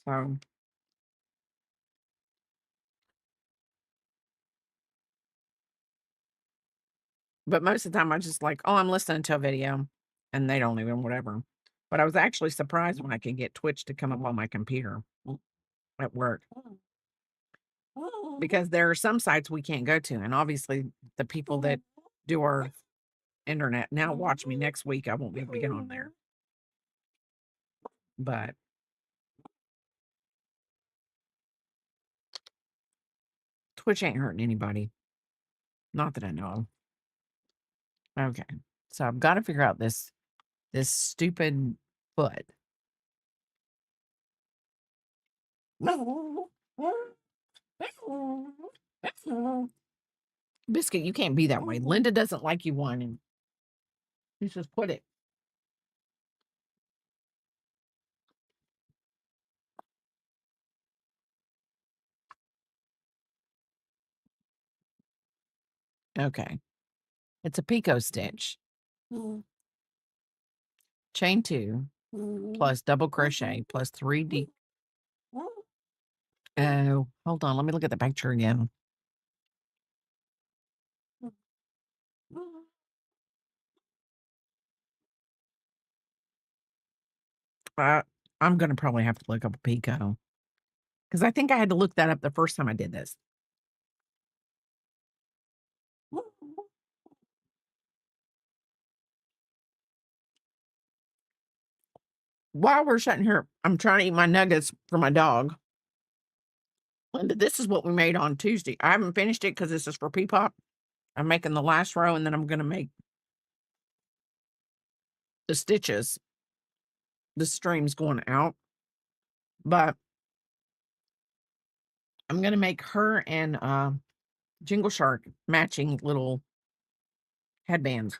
So, but most of the time I just like, "Oh, I'm listening to a video," and they don't even whatever. But I was actually surprised when I could get Twitch to come up on my computer at work. Because there are some sites we can't go to, and obviously the people that do our internet now watch me next week. I won't be able to get on there, but Twitch ain't hurting anybody, not that I know of. Okay, so I've got to figure out this stupid foot. Biscuit, you can't be that way. Linda doesn't like you whining. You just put it. Okay. It's a picot stitch. Chain 2 plus double crochet plus 3D. Oh, hold on. Let me look at the picture again. I'm gonna probably have to look up a picot. Because I think I had to look that up the first time I did this. While we're sitting here, I'm trying to eat my nuggets for my dog. Linda, this is what we made on Tuesday. I haven't finished it because this is for Peepop. I'm making the last row, and then I'm going to make the stitches. The stream's going out. But I'm going to make her and Jingle Shark matching little headbands.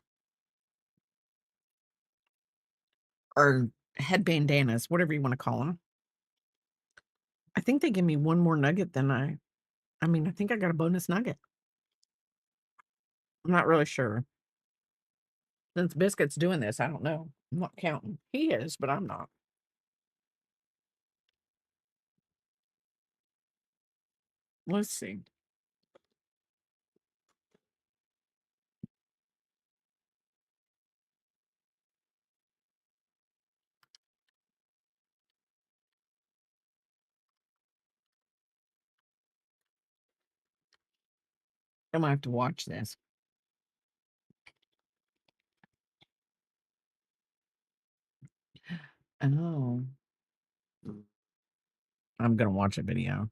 Or head bandanas, whatever you want to call them. I think they give me one more nugget than I think I got a bonus nugget. I'm not really sure. Since Biscuit's doing this, I don't know. I'm not counting. He is, but I'm not. Let's see. I'm gonna have to watch this. Oh. I'm gonna watch a video.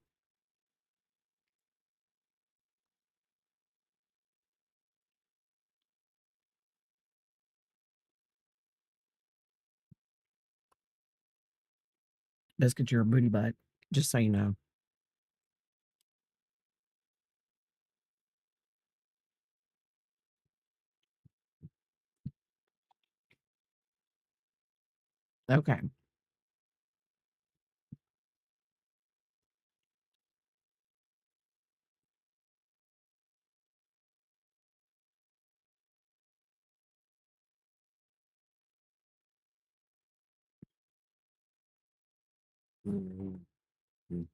Biscuit, you're a booty butt. Just so you know. Okay.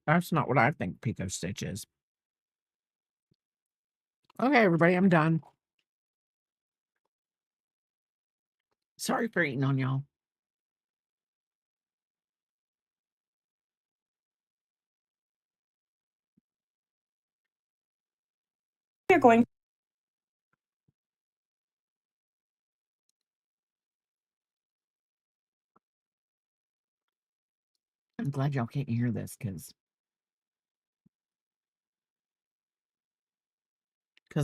That's not what I think Pico Stitch is. Okay, everybody, I'm done. Sorry for eating on y'all. We're going I'm glad y'all can't hear this because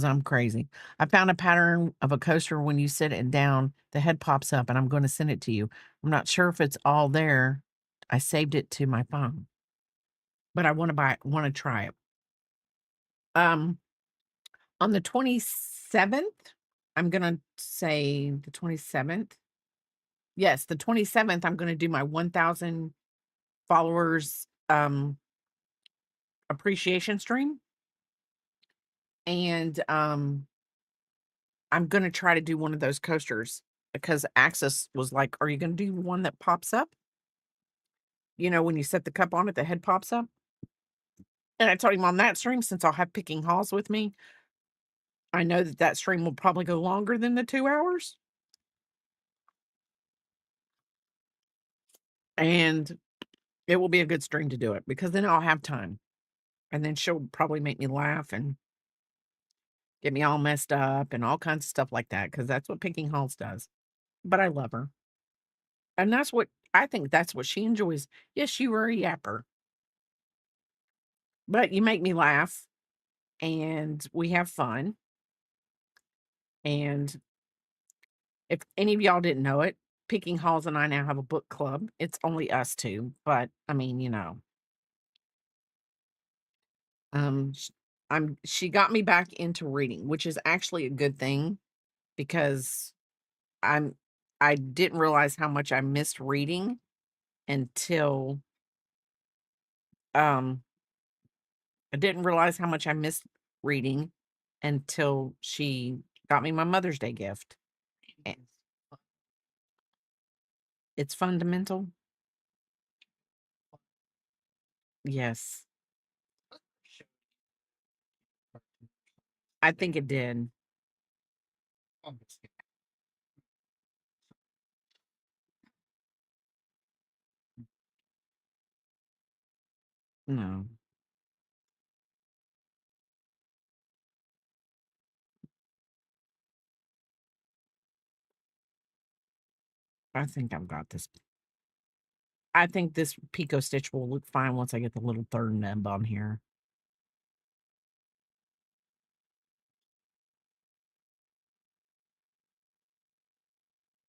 I'm crazy. I found a pattern of a coaster when you sit it down, the head pops up, and I'm going to send it to you. I'm not sure if it's all there. I saved it to my phone, but I want to try it. On the 27th, I'm going to say the 27th. Yes, the 27th, I'm going to do my 1,000 followers appreciation stream. And I'm going to try to do one of those coasters because Axis was like, "Are you going to do one that pops up? You know, when you set the cup on it, the head pops up." And I told him on that stream, since I'll have picking hauls with me, I know that stream will probably go longer than the 2 hours. And it will be a good stream to do it because then I'll have time. And then she'll probably make me laugh and get me all messed up and all kinds of stuff like that because that's what picking hauls does. But I love her. And I think that's what she enjoys. Yes, you were a yapper, but you make me laugh and we have fun. And if any of y'all didn't know it, Picking Halls and I now have a book club. It's only us two, but I mean, you know. sh- she got me back into reading, which is actually a good thing because I'm I didn't realize how much I missed reading until um I didn't realize how much I missed reading until she got me my Mother's Day gift. A- It's fundamental. Yes, I think it did. No. I think I've got this. I think this Pico stitch will look fine once I get the little third nub on here.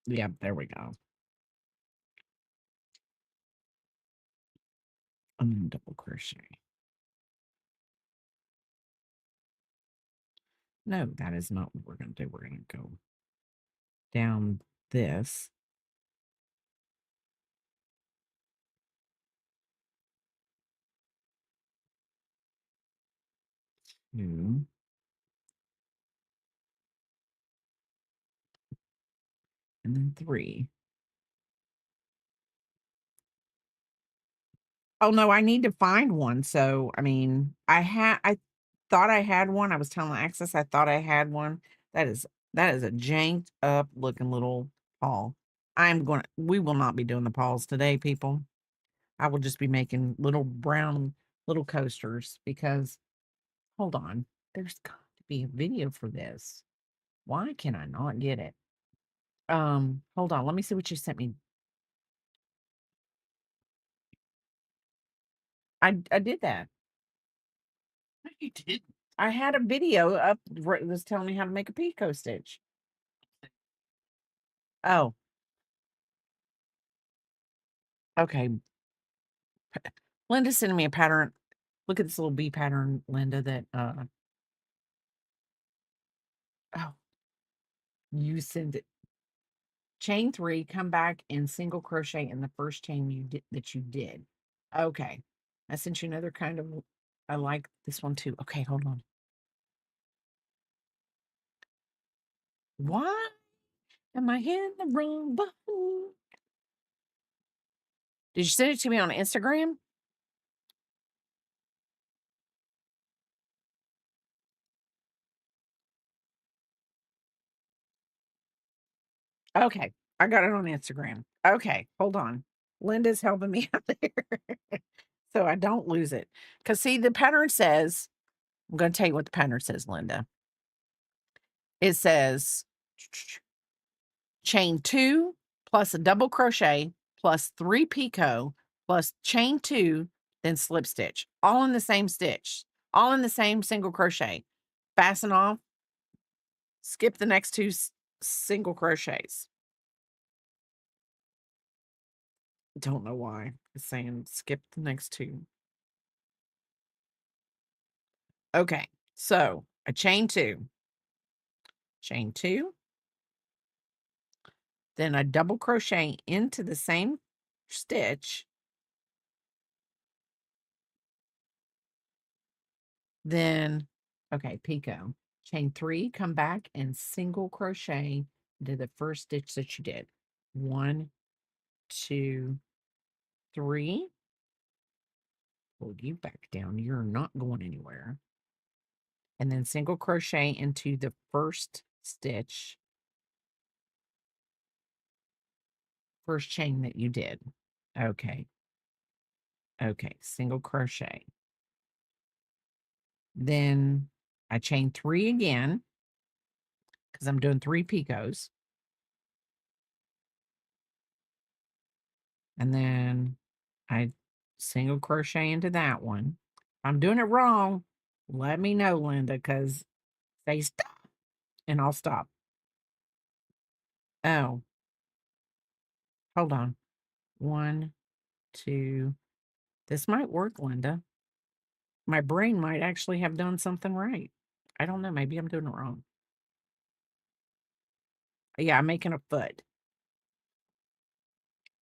Yep, there we go. And then double crochet. No, that is not what we're going to do. We're going to go down this. Two. And then 3. Oh, no, I need to find one. So, I mean, I thought I had one. I was telling Access I thought I had one. That is a janked up looking little paw. We will not be doing the paws today, people. I will just be making little brown little coasters because hold on. There's got to be a video for this. Why can I not get it? Hold on. Let me see what you sent me. I did that. No, you didn't. I had a video up where it was telling me how to make a picot stitch. Oh, okay. Linda sent me a pattern. Look at this little bee pattern, Linda, that oh, you sent it. Chain 3, come back and single crochet in the first chain you did. Okay. I sent you another kind of I like this one too. Okay, hold on. Why am I hitting the wrong button? Did you send it to me on Instagram? Okay, I got it on Instagram. Okay, hold on. Linda's helping me out there so I don't lose it. Because, see, the pattern says, I'm going to tell you what the pattern says, Linda. It says chain 2 plus a double crochet plus 3 picot plus chain 2, then slip stitch, all in the same stitch, all in the same single crochet. Fasten off, skip the next 2 single crochets. Don't know why it's saying skip the next 2. Okay, so a chain 2, then a double crochet into the same stitch, then okay, picot, chain 3, come back and single crochet into the first stitch that you did. 1, 2, 3. Pull you back down. You're not going anywhere. And then single crochet into the first stitch, first chain that you did. Okay. Okay, single crochet. Then I chain 3 again because I'm doing 3 picots. And then I single crochet into that one. If I'm doing it wrong, let me know, Linda, because say stop and I'll stop. Oh, hold on. 1, 2. This might work, Linda. My brain might actually have done something right. I don't know. Maybe I'm doing it wrong. Yeah, I'm making a foot.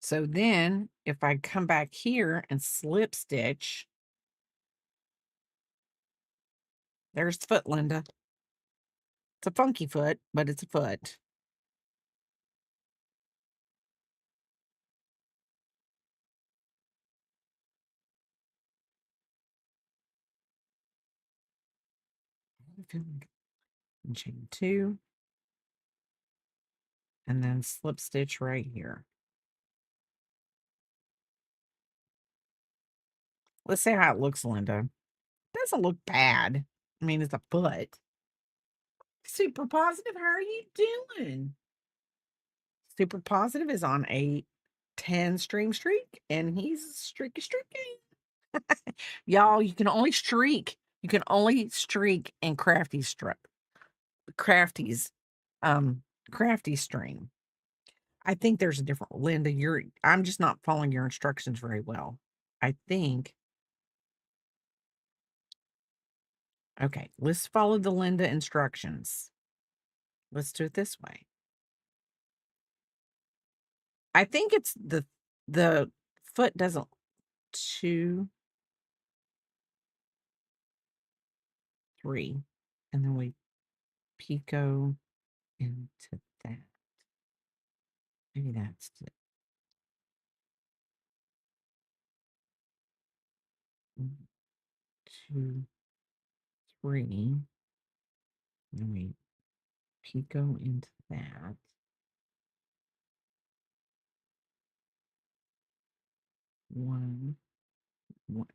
So then if I come back here and slip stitch, there's the foot, Linda. It's a funky foot, but it's a foot. And chain 2. And then slip stitch right here. Let's see how it looks, Linda. Doesn't look bad. I mean, it's a foot. Super positive. How are you doing? Super positive is on a 10 stream streak, and he's streaky. Y'all, you can only streak. You can only streak in Crafty's crafty stream. I think there's a different Linda. I'm just not following your instructions very well. I think. Okay, let's follow the Linda instructions. Let's do it this way. I think it's the foot doesn't 2, 3, and then we picot into that. Maybe that's it. 1, 2, 3. Then we picot into that. 1, 1.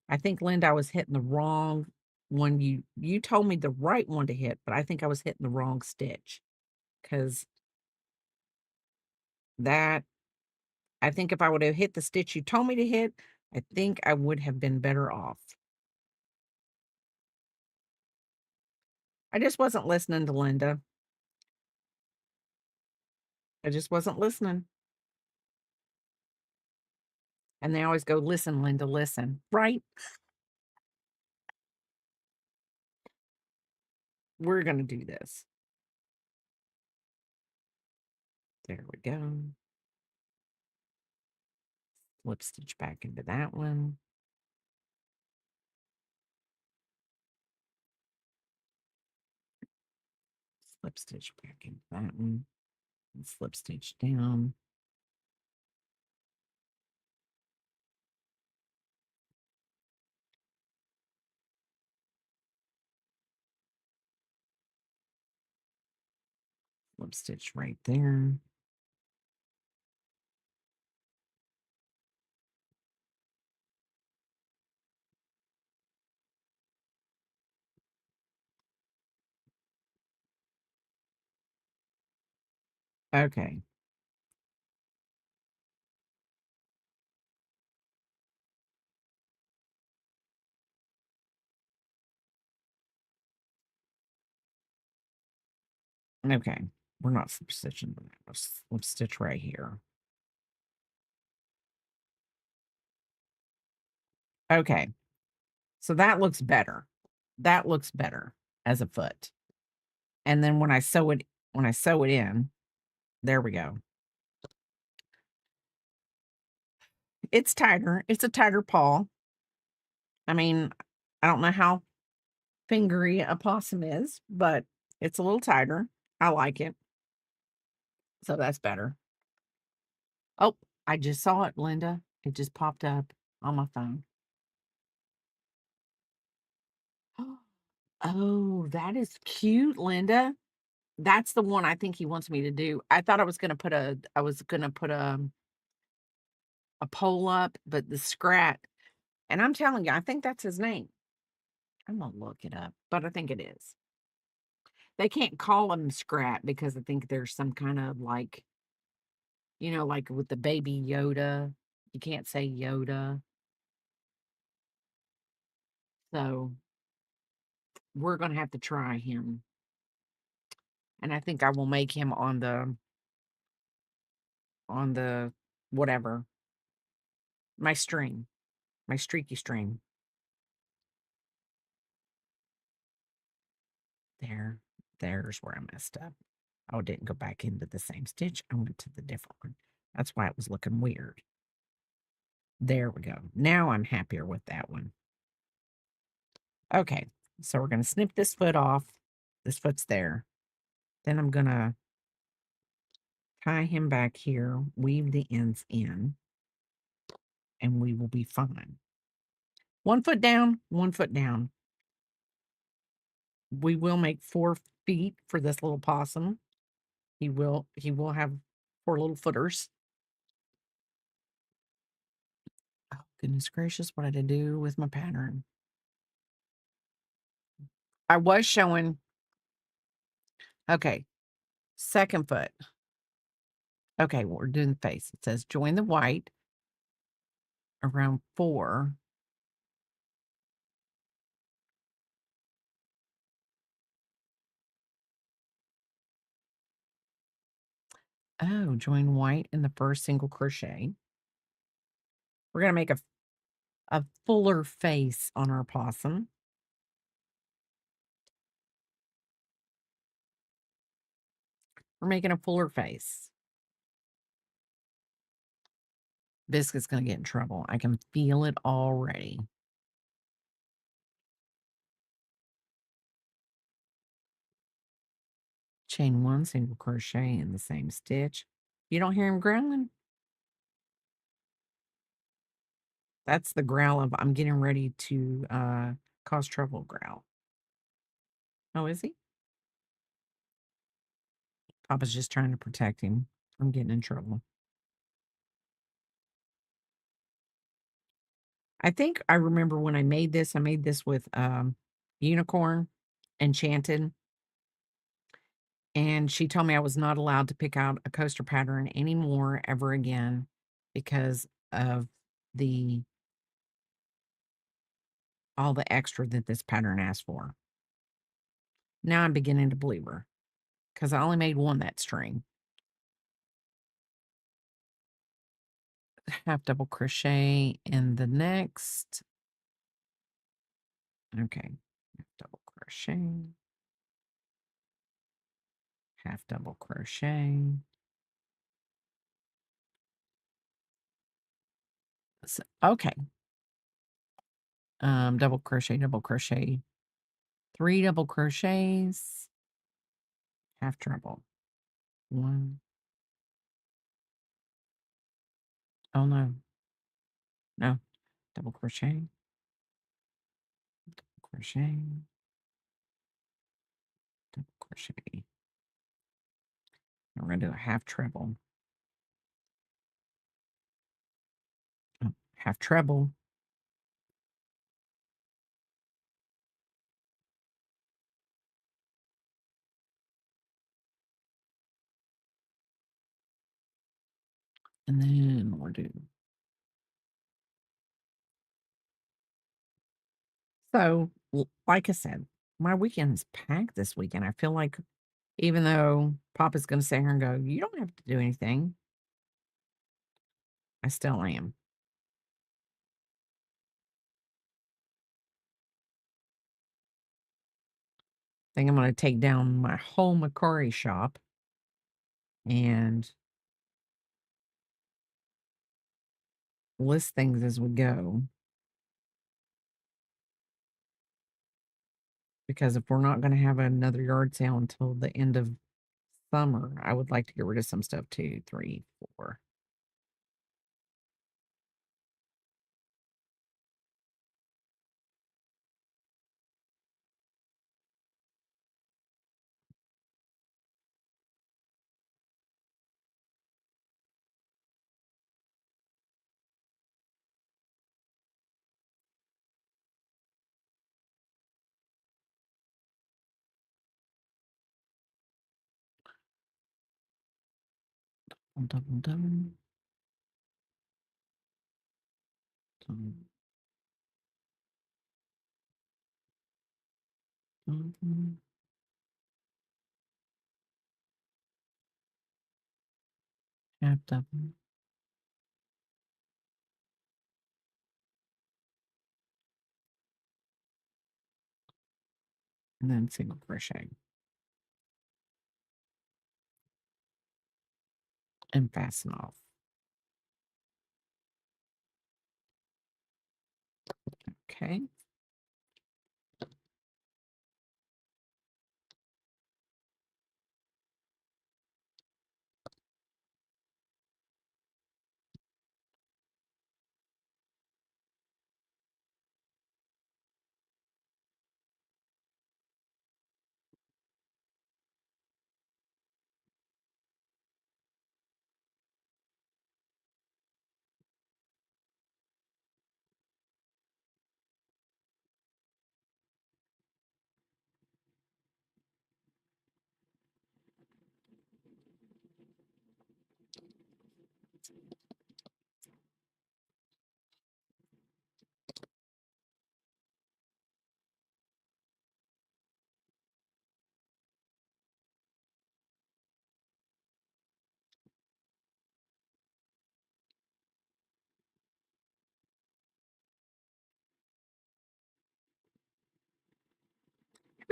I think, Linda, I was hitting the wrong one. You told me the right one to hit, but I think I was hitting the wrong stitch, because that I think if I would have hit the stitch you told me to hit, I think I would have been better off. I just wasn't listening to Linda. I just wasn't listening. And they always go, "Listen, Linda, listen." Right? We're gonna do this. There we go. Slip stitch back into that one. Slip stitch back into that one. And slip stitch down. Slip stitch right there. Okay. Okay. We're not slip stitching, but let's slip stitch right here. Okay. So that looks better. That looks better as a foot. And then when I sew it in, there we go. It's tighter. It's a tighter paw. I mean, I don't know how fingery a possum is, but it's a little tighter. I like it. So that's better. Oh, I just saw it, Linda. It just popped up on my phone. Oh, that is cute, Linda. That's the one I think he wants me to do. I thought I was gonna put a pole up, but the Scrat, and I'm telling you, I think that's his name. I'm gonna look it up, but I think it is. They can't call him Scrat because I think there's some kind of like, like with the baby Yoda, you can't say Yoda. So we're gonna have to try him. And I think I will make him on the whatever, my string, my streaky string. There's where I messed up. Oh, it didn't go back into the same stitch. I went to the different one. That's why it was looking weird. There we go. Now I'm happier with that one. Okay, so we're going to snip this foot off. This foot's there. Then I'm going to tie him back here, weave the ends in, and we will be fine. 1 foot down, 1 foot down. We will make 4 feet for this little possum. He will have 4 little footers. Oh Goodness gracious, what did I do with my pattern? I was showing. Okay, second foot. Okay, we're doing the face. It says join the white around 4. Oh, join white in the first single crochet. We're gonna make a fuller face on our possum. We're making a fuller face. Biscuit's gonna get in trouble. I can feel it already. Chain 1 single crochet in the same stitch. You don't hear him growling? That's the growl of I'm getting ready to cause trouble growl. Oh, is he? Papa's just trying to protect him from getting in trouble. I think I remember when I made this with Unicorn Enchanted. And she told me I was not allowed to pick out a coaster pattern anymore ever again because of the all the extra that this pattern asked for. Now I'm beginning to believe her because I only made one that string. Half double crochet in the next. Okay, half double crochet, half double crochet. So, okay. Double crochet, 3 double crochets, half treble. 1. Oh no. No. Double crochet, crochet, double crochet. And we're gonna do a half treble. Oh, half treble. And then we'll do. So, like I said, my weekend's packed this weekend. I feel like even though Papa's gonna sit here and go, you don't have to do anything, I still am. I think I'm gonna take down my whole Macquarie shop and list things as we go. Because if we're not gonna have another yard sale until the end of summer, I would like to get rid of some stuff too. 3, 4. Double, double, double, double. Half double. And then single crochet. And fasten off. Okay.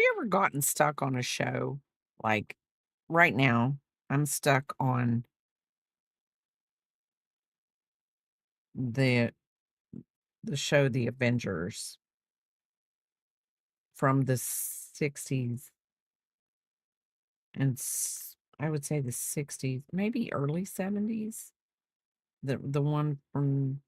you ever gotten stuck on a show? Like right now, I'm stuck on the show The Avengers from the 60s and I would say the 60s, maybe early 70s. The one from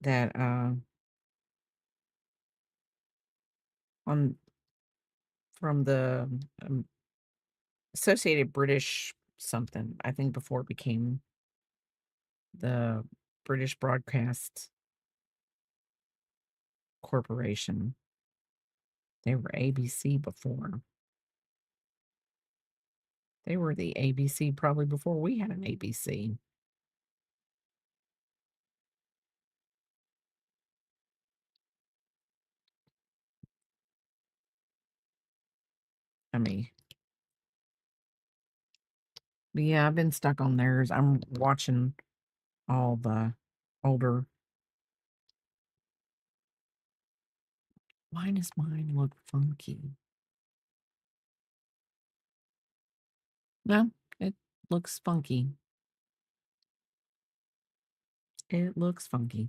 that on from the Associated British something, I think before it became the British Broadcast Corporation. They were ABC before. They were the ABC probably before we had an ABC. I mean, but yeah, I've been stuck on theirs. I'm watching all the older. Why does mine look funky? No, it looks funky. It looks funky.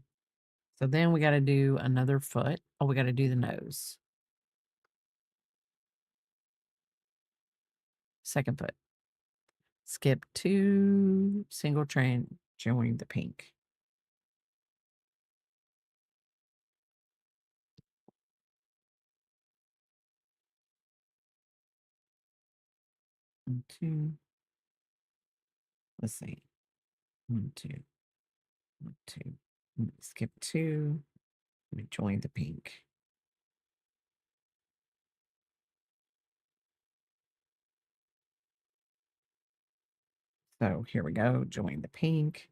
So then we got to do another foot. Oh, we got to do the nose. Second foot. Skip 2, single chain, join the pink. One, 2. Let's see. 1, 2. 1, 2. Skip 2. Let me join the pink. So here we go. Join the pink.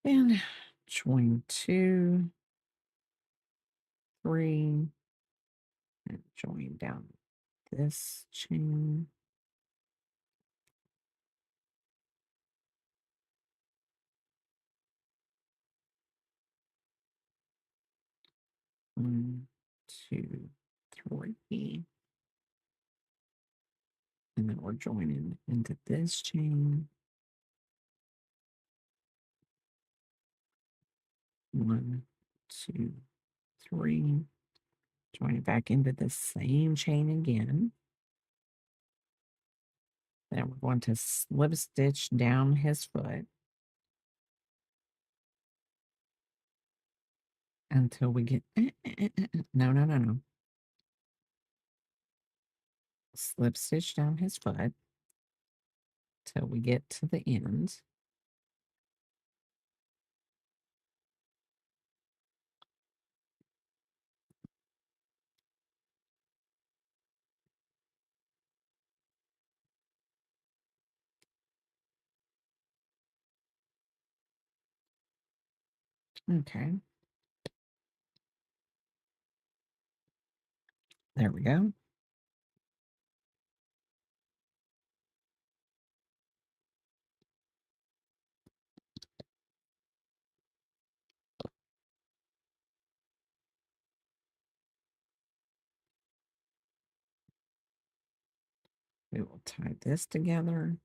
And join 2, 3, and join down this chain. One, 2, 3. And then we're joining into this chain. 1, 2, 3. Join it back into the same chain again. Then we're going to slip stitch down his foot until we get no. Slip stitch down his foot till we get to the end. Okay. There we go. We will tie this together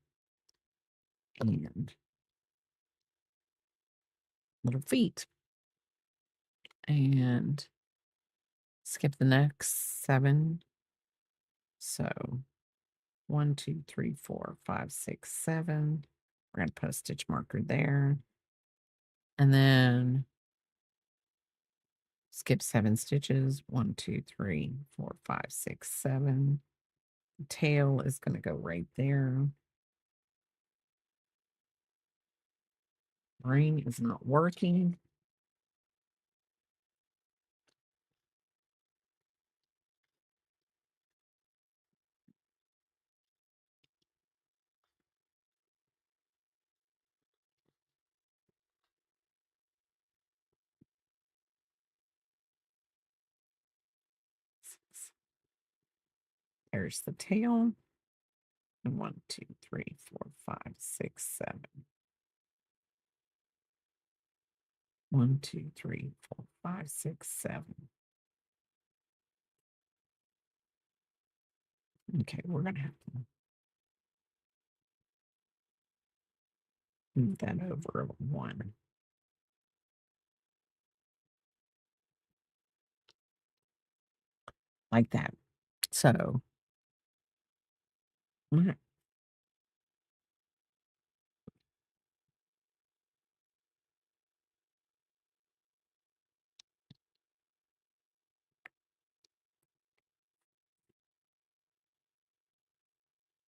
and little feet and skip the next 7. So 1, 2, 3, 4, 5, 6, 7. We're going to put a stitch marker there. And then skip 7 stitches. 1, 2, 3, 4, 5, 6, 7. The tail is going to go right there. Brain is not working. There's the tail. And 1, 2, 3, 4, 5, 6, 7. 1, 2, 3, 4, 5, 6, 7. Okay, we're gonna have to move that over a 1. Like that. So my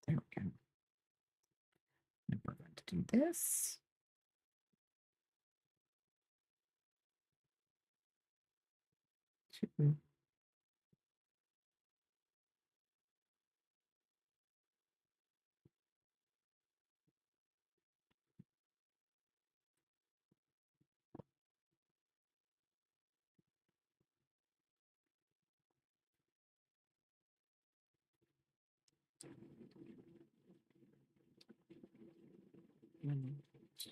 there we go. And we're going to do this. Two. One, 2,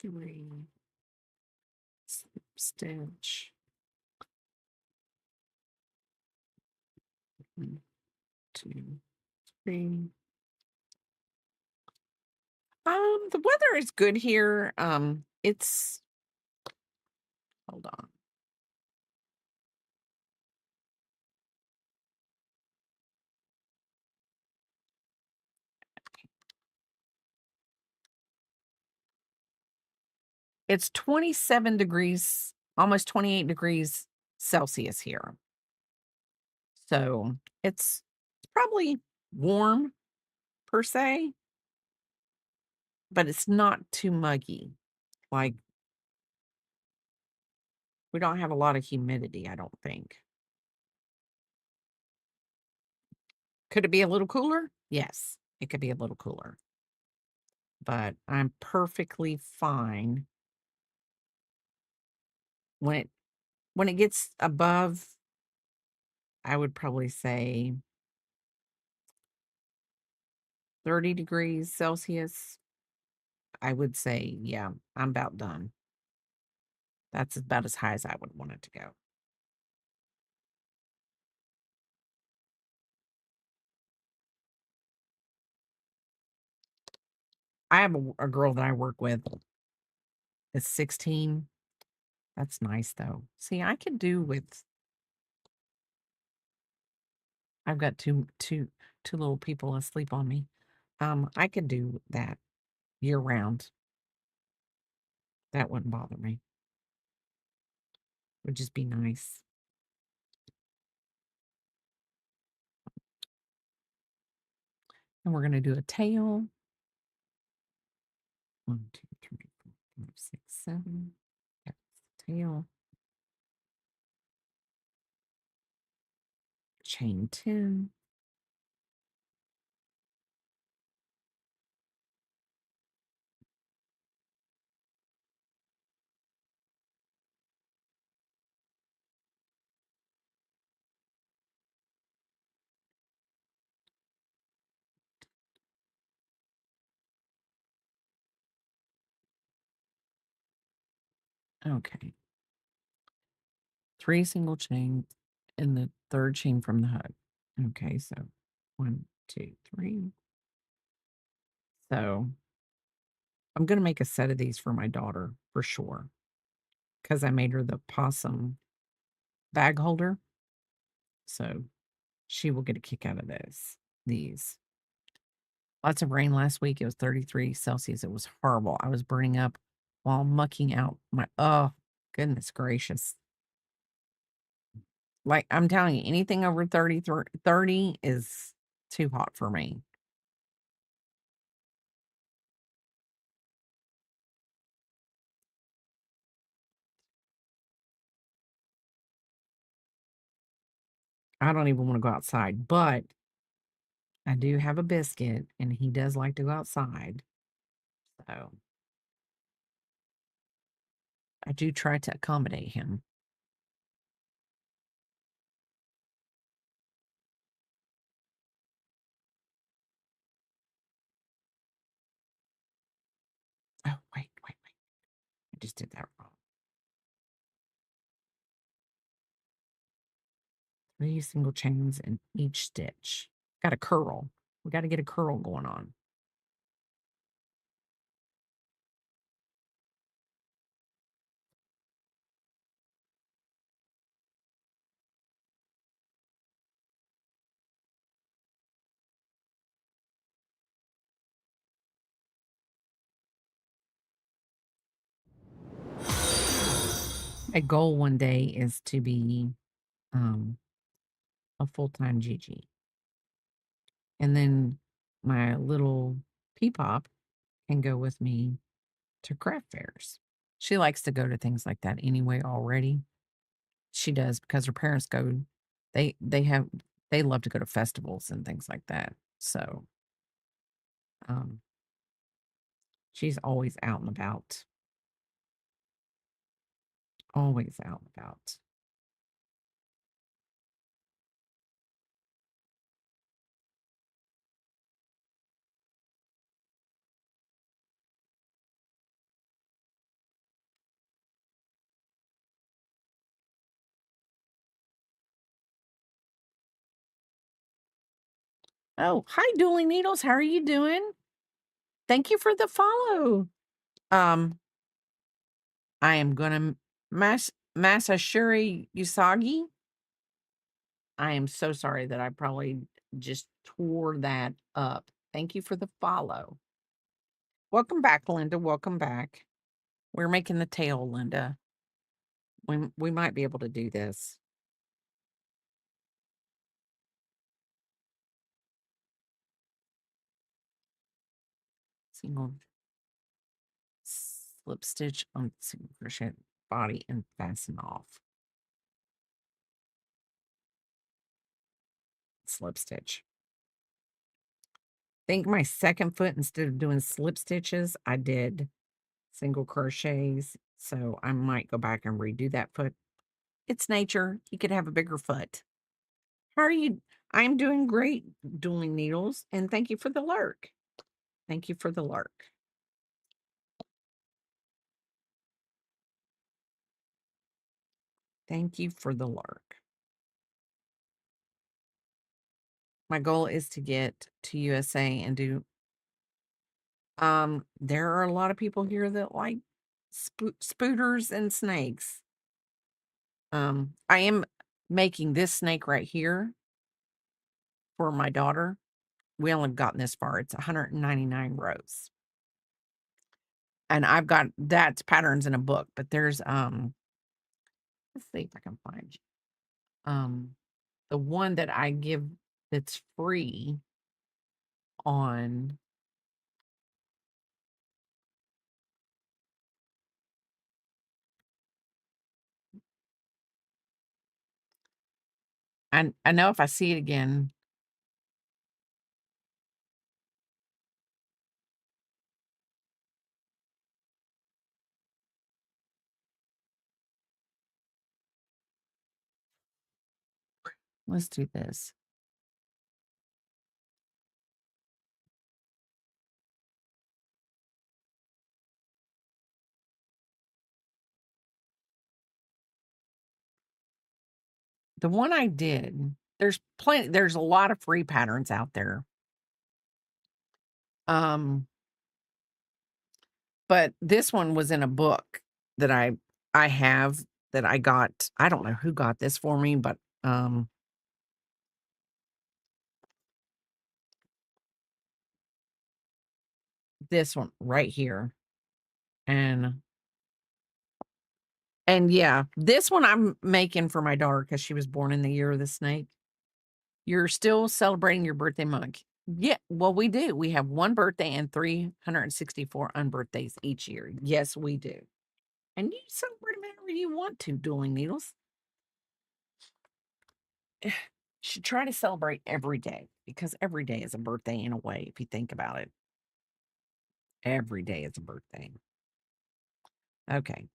3. Slip stitch. 1, 2, 3. The weather is good here. It's hold on. It's 27 degrees, almost 28 degrees Celsius here. So it's probably warm per se, but it's not too muggy. Like we don't have a lot of humidity, I don't think. Could it be a little cooler? Yes, it could be a little cooler. But I'm perfectly fine when it gets above, I would probably say 30 degrees Celsius. I would say, yeah, I'm about done. That's about as high as I would want it to go. I have a girl that I work with. It's 16. That's nice though. See, I could do with. I've got two little people asleep on me. I could do that year round. That wouldn't bother me. Would just be nice. And we're gonna do a tail. 1, 2, 3, 4, 5, 6, 7. That's the tail. Chain 10. Okay. 3 single chain in the third chain from the hook. Okay, so 1, 2, 3. So I'm gonna make a set of these for my daughter for sure. Because I made her the possum bag holder. So she will get a kick out of these. Lots of rain last week. It was 33 Celsius. It was horrible. I was burning up while mucking out my, oh, goodness gracious. Like, I'm telling you, anything over 30 is too hot for me. I don't even want to go outside, but I do have a biscuit and he does like to go outside. So I do try to accommodate him. Oh, wait. I just did that wrong. 3 single chains in each stitch. Got a curl. We got to get a curl going on. My goal one day is to be a full-time Gigi. And then my little Peepop can go with me to craft fairs. She likes to go to things like that anyway already. She does because her parents go they love to go to festivals and things like that. So, um, she's always out and about. Always out and about. Oh, hi, Dueling Needles. How are you doing? Thank you for the follow. Um, I am gonna Masashuri Usagi. I am so sorry that I probably just tore that up. Thank you for the follow. Welcome back, Linda. Welcome back. We're making the tail, Linda. We might be able to do this. Single slip stitch on single crochet body and fasten off. Slip stitch. I think my second foot, instead of doing slip stitches, I did single crochets. So I might go back and redo that foot. It's nature. You could have a bigger foot. How are you? I'm doing great, Dueling Needles, and thank you for the lurk. Thank you for the lurk. Thank you for the lurk. My goal is to get to USA and do there are a lot of people here that like spooters and snakes. I am making this snake right here for my daughter. We only gotten this far. It's 199 rows. And I've got that's patterns in a book, but there's let's see if I can find the one that I give that's free on I know if I see it again. Let's do this. The one I did, there's a lot of free patterns out there. But this one was in a book that I have that I got. I don't know who got this for me, but this one right here. And yeah, this one I'm making for my daughter because she was born in the year of the snake. You're still celebrating your birthday month. Yeah, well, we do. We have one birthday and 364 unbirthdays each year. Yes, we do. And you celebrate them whenever you want to, Dueling Needles. You should try to celebrate every day because every day is a birthday in a way, if you think about it. Every day is a birthday. Okay.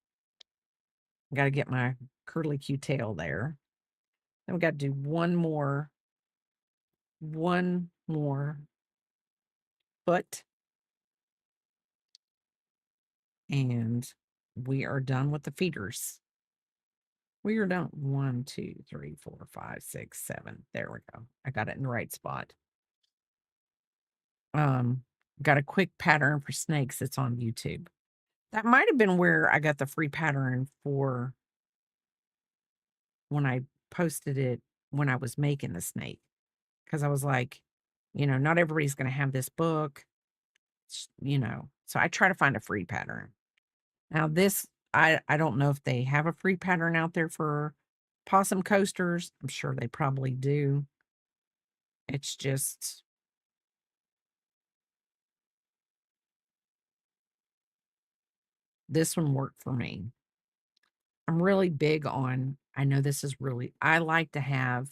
Got to get my curly Q tail there. Then we got to do one more foot. And we are done with the feeders. We are done. 1, 2, 3, 4, 5, 6, 7. There we go. I got it in the right spot. Got a quick pattern for snakes that's on YouTube. That might have been where I got the free pattern for when I posted it when I was making the snake. Because I was like, not everybody's going to have this book, So I try to find a free pattern. Now this, I don't know if they have a free pattern out there for possum coasters. I'm sure they probably do. It's just this one worked for me. I'm really big on, I know this is really, I like to have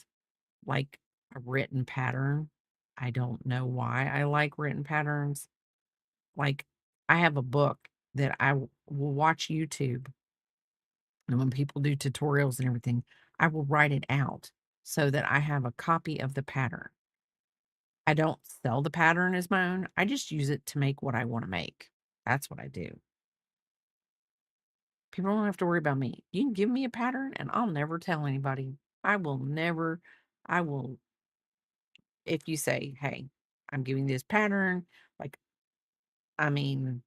like a written pattern. I don't know why I like written patterns. Like I have a book that will watch YouTube. And when people do tutorials and everything, I will write it out so that I have a copy of the pattern. I don't sell the pattern as my own. I just use it to make what I want to make. That's what I do. People don't have to worry about me. You can give me a pattern and I'll never tell anybody. I will, if you say, hey, I'm giving this pattern, like, I mean,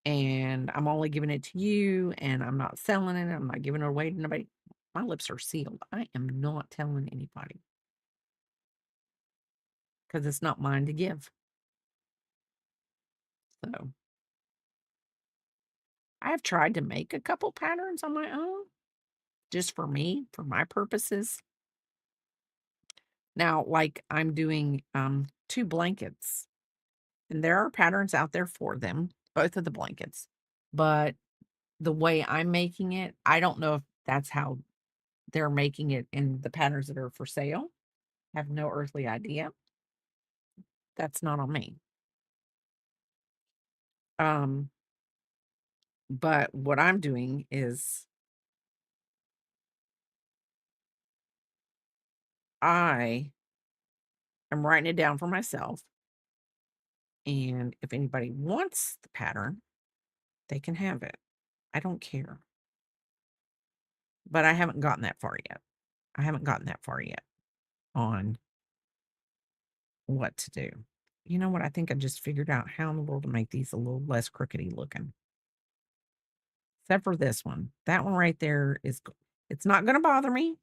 and I'm only giving it to you and I'm not selling it. I'm not giving it away to nobody. My lips are sealed. I am not telling anybody because it's not mine to give. So I have tried to make a couple patterns on my own just for me, for my purposes. Now, like I'm doing 2 blankets, and there are patterns out there for them, both of the blankets. But the way I'm making it, I don't know if that's how they're making it in the patterns that are for sale. Have no earthly idea. That's not on me. But what I'm doing is I am writing it down for myself. And if anybody wants the pattern, they can have it. I don't care. But I haven't gotten that far yet. I haven't gotten that far yet on what to do. You know what? I think I just figured out how in the world to make these a little less crookedy looking. Except for this one. That one right there it's not going to bother me.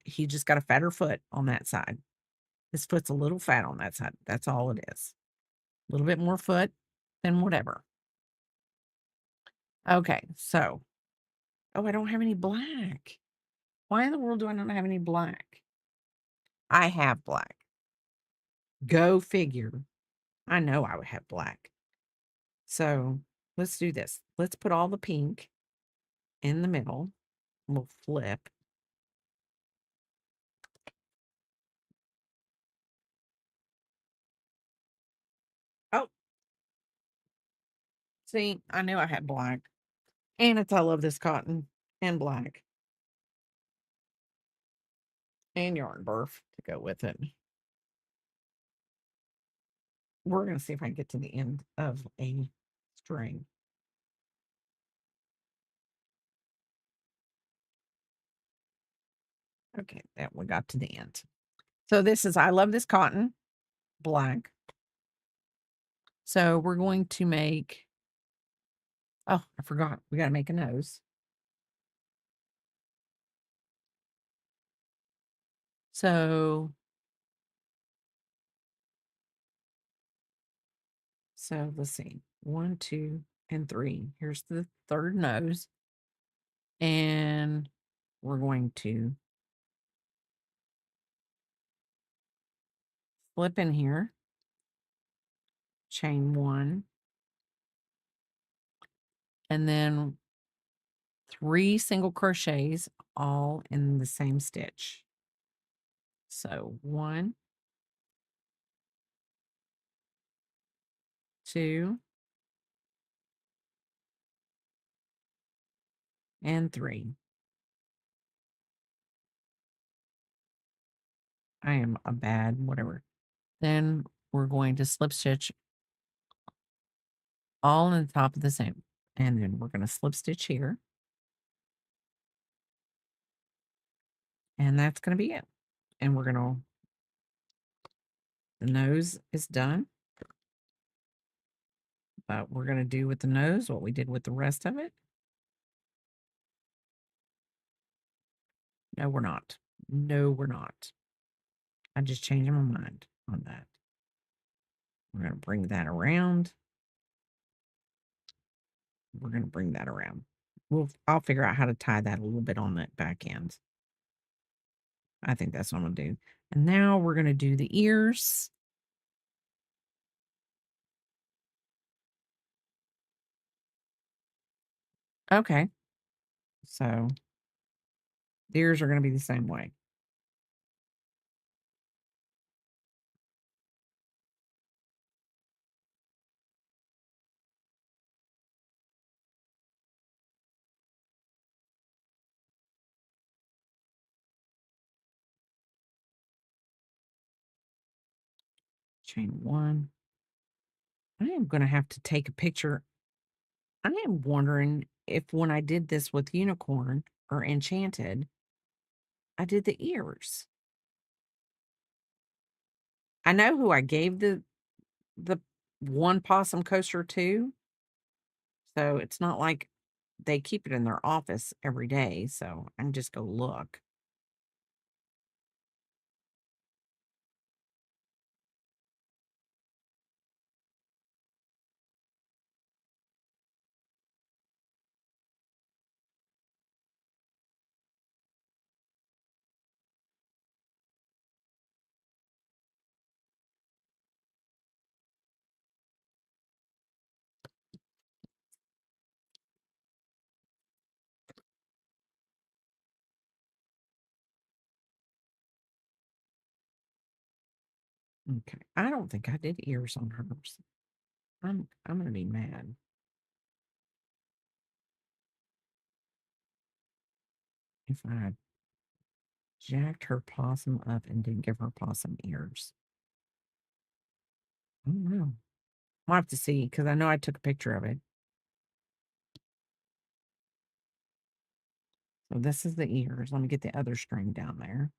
He just got a fatter foot on that side. His foot's a little fat on that side. That's all it is. A little bit more foot than whatever. Okay, so. Oh, I don't have any black. Why in the world do I not have any black? I have black. Go figure. I know I would have black. So let's do this. Let's put all the pink in the middle. We'll flip. Oh, see, I knew I had black. And I love this cotton and black. And yarn burf to go with it. We're going to see if I can get to the end of a string. Okay, that we got to the end. So this is, I love this cotton, black. So we're going to make, oh, I forgot. We got to make a nose. So let's see. 1, 2, and 3. Here's the third nose. And we're going to flip in here, chain 1, and then 3 single crochets all in the same stitch. So 1, 2, and 3. I am a bad whatever. Then we're going to slip stitch all on the top of the same. And then we're going to slip stitch here. And that's going to be it. And we're going to, the nose is done. But we're going to do with the nose what we did with the rest of it. No, we're not. No, we're not. I just changed my mind on that. We're going to bring that around. We're going to bring that around. I'll figure out how to tie that a little bit on that back end. I think that's what I'm going to do. And now we're going to do the ears. Okay. So the ears are going to be the same way. Chain one. I am going to have to take a picture. I am wondering if when I did this with Unicorn or Enchanted, I did the ears. I know who I gave the one possum coaster to. So it's not like they keep it in their office every day. So I can just go look. Okay. I don't think I did ears on hers. I'm gonna be mad. If I had jacked her possum up and didn't give her possum ears. I don't know. I'll have to see because I know I took a picture of it. So this is the ears. Let me get the other string down there.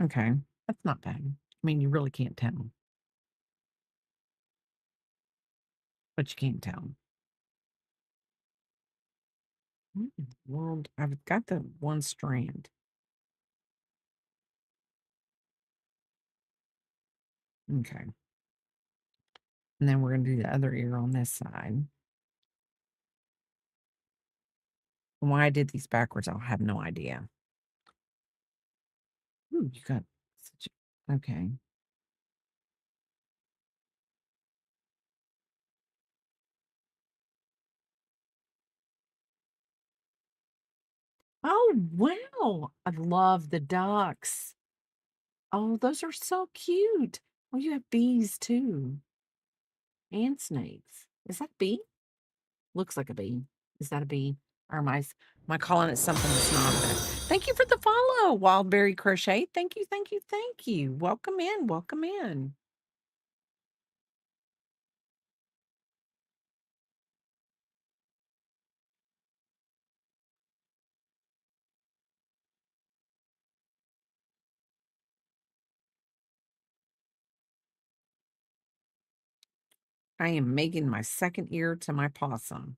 Okay. That's not bad. I mean, you really can't tell. But you can't tell. What in the world? I've got the one strand. Okay. And then we're going to do the other ear on this side. And why I did these backwards, I'll have no idea. Ooh, you got such okay. Oh, wow. I love the ducks. Oh, those are so cute. Oh, you have bees too. And snakes. Is that a bee? Looks like a bee. Is that a bee? Or am I calling it something that's not a bee? Thank you for the follow, Wildberry Crochet. Thank you, thank you, thank you. Welcome in, welcome in. I am making my second ear to my possum.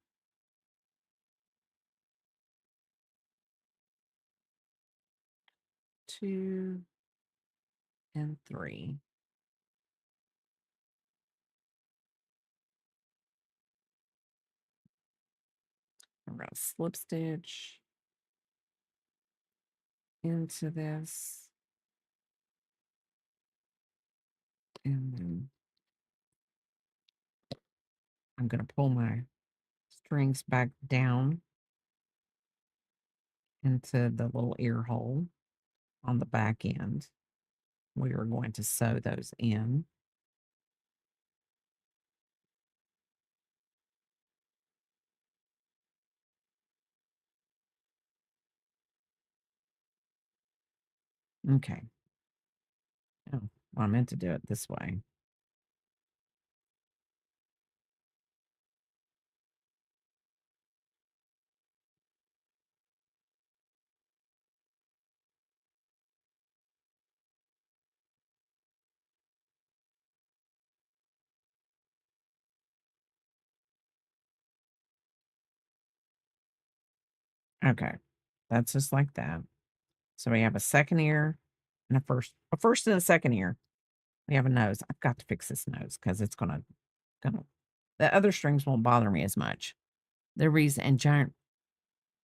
2 and 3. I'm going to slip stitch into this. And then I'm going to pull my strings back down into the little ear hole on the back end. We are going to sew those in. Okay. Oh, well, I meant to do it this way. Okay. That's just like that. So we have a second ear and a first and a second ear. We have a nose. I've got to fix this nose because it's gonna the other strings won't bother me as much. There and giant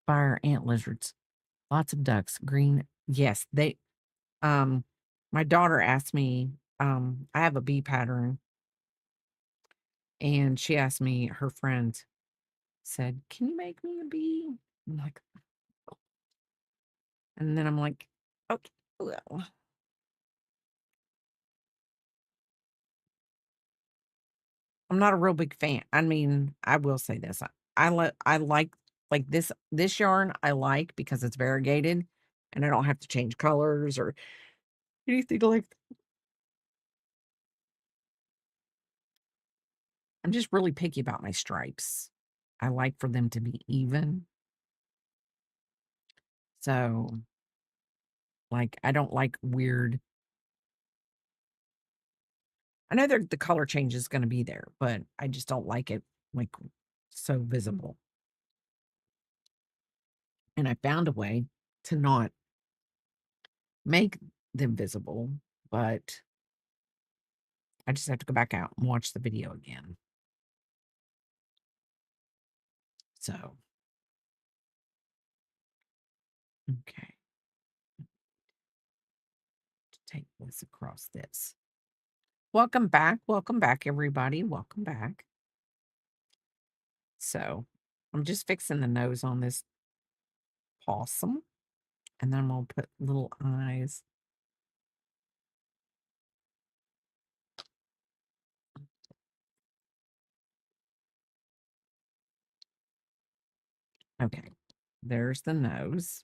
fire ant lizards. Lots of ducks. Green. Yes, my daughter asked me, I have a bee pattern, and she asked me, her friend said, "Can you make me a bee?" I'm like, and then I'm like, okay, well. I'm not a real big fan. I mean, I will say this. I like this yarn I like because it's variegated and I don't have to change colors or anything like I'm just really picky about my stripes. I like for them to be even. So, like, I don't like weird. I know the color change is going to be there, but I just don't like it like so visible. And I found a way to not make them visible, but I just have to go back out and watch the video again. So, okay. Take this across this. Welcome back. Welcome back, everybody. Welcome back. So, I'm just fixing the nose on this possum. And then I'm going to put little eyes. Okay. There's the nose.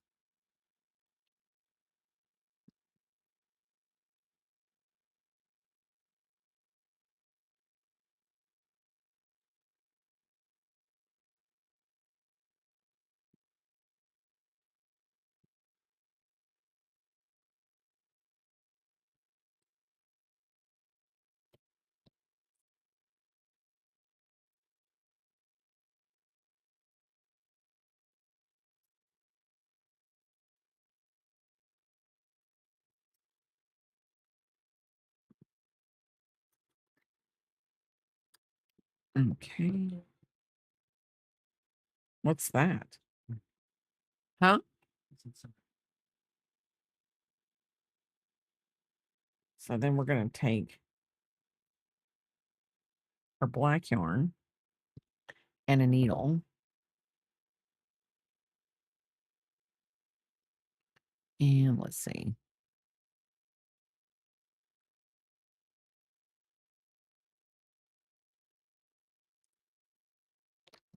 Okay. What's that? Huh? So then we're going to take our black yarn and a needle. And let's see.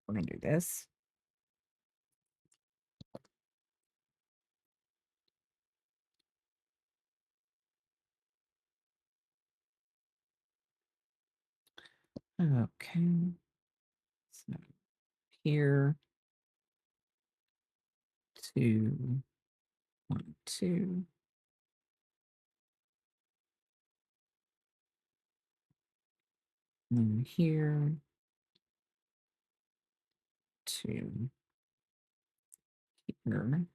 We're going to do this. Okay. So here, 2, 1, 2. And here, 2, here.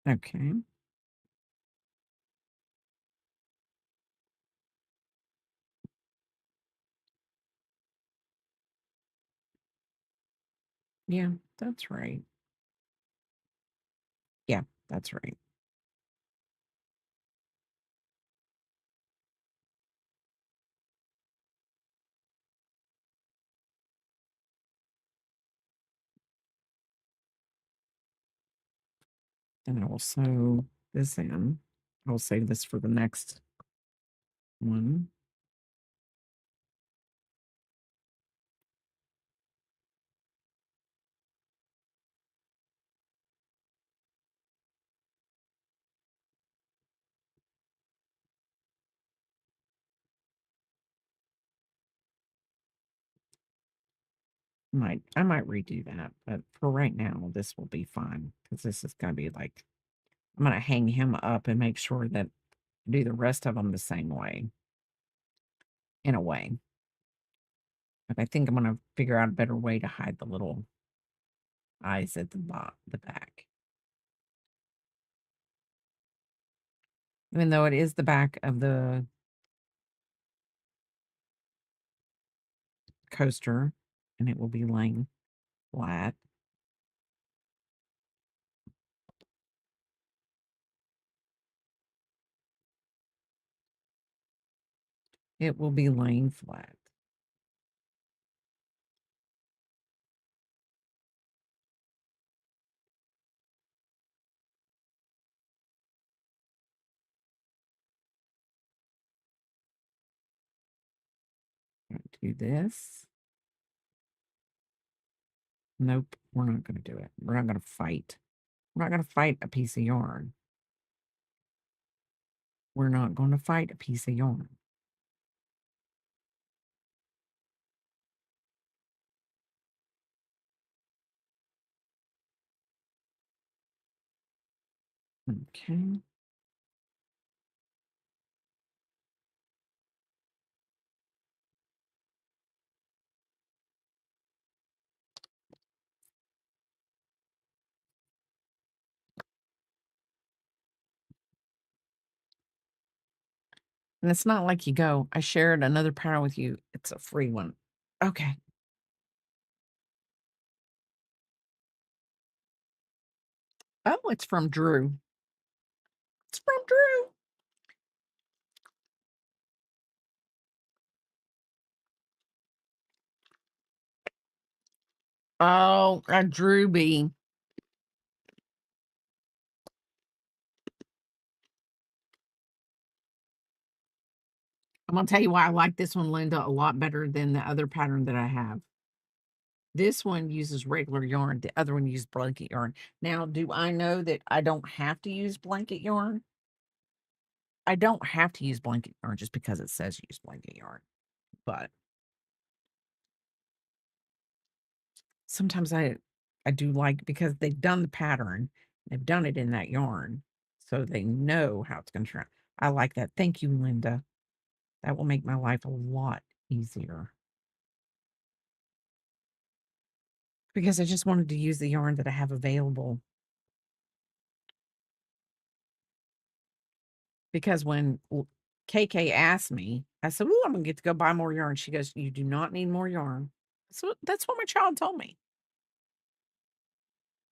Okay. Yeah, that's right. Yeah, that's right. And I will sew this in. I'll save this for the next one. I might redo that, but for right now, this will be fine because this is going to be like, I'm going to hang him up and make sure that I do the rest of them the same way, in a way. But I think I'm going to figure out a better way to hide the little eyes at the back. Even though it is the back of the coaster and it will be laying flat. It will be laying flat. Do this. Nope, we're not going to do it. We're not going to fight. We're not going to fight a piece of yarn. We're not going to fight a piece of yarn. Okay. And it's not like you go, I shared another pattern with you. It's a free one. Okay. Oh, it's from Drew. It's from Drew. Oh, a Drew B. I'm going to tell you why I like this one, Linda, a lot better than the other pattern that I have. This one uses regular yarn. The other one uses blanket yarn. Now, do I know that I don't have to use blanket yarn? I don't have to use blanket yarn just because it says use blanket yarn. But sometimes I do like, because they've done the pattern, they've done it in that yarn, so they know how it's going to turn out. I like that. Thank you, Linda. That will make my life a lot easier. Because I just wanted to use the yarn that I have available. Because when KK asked me, I said, "Ooh, I'm going to get to go buy more yarn." She goes, "You do not need more yarn." So that's what my child told me.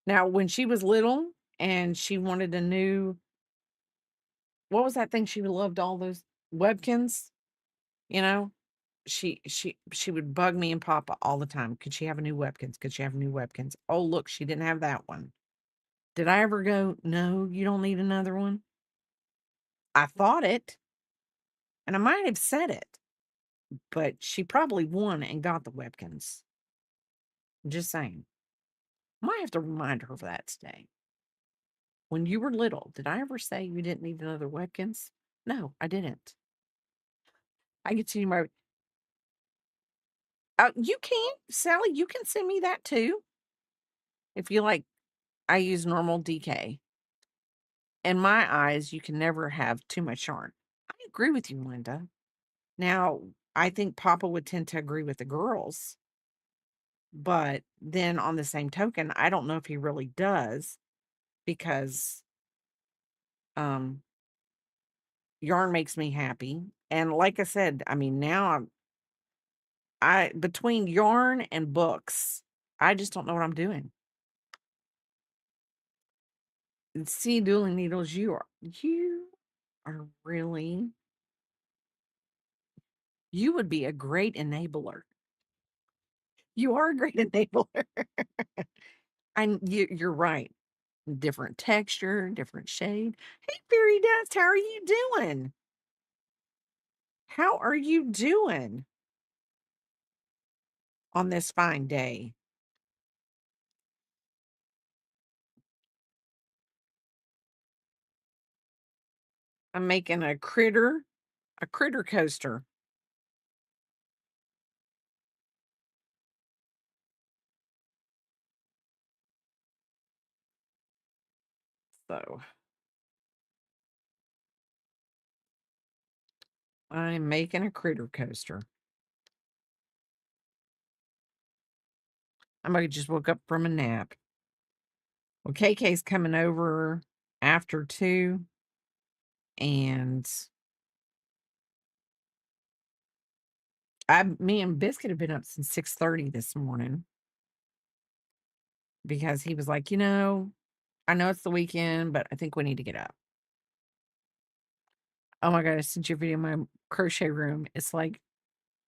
Now, when she was little and she wanted a new, what was that thing she loved, all those Webkins, you know? She would bug me and Papa all the time. Could she have a new Webkins? Could she have a new Webkins? Oh, look, she didn't have that one. Did I ever go, "No, you don't need another one"? I thought it, and I might have said it, but she probably won and got the Webkins. Just saying. Might have to remind her of that today. When you were little, did I ever say you didn't need another Webkins? No, I didn't. I get to my. You can, Sally. You can send me that too, if you like. I use normal DK. In my eyes, you can never have too much yarn. I agree with you, Linda. Now, I think Papa would tend to agree with the girls, but then on the same token, I don't know if he really does, because um yarn makes me happy. And like I said, I mean, now I between yarn and books, I just don't know what I'm doing. And see, Dueling Needles, you are really, you would be a great enabler. You are a great enabler. You're right. different texture, different shade. Hey, Fairy Dust, how are you doing? How are you doing on this fine day? I'm making a critter coaster. So I'm making a critter coaster. I just woke up from a nap. Well, KK's coming over after 2, and me and Biscuit have been up since 6:30 this morning because he was like, I know it's the weekend, but I think we need to get up. Oh my god, I sent you a video of my crochet room. It's like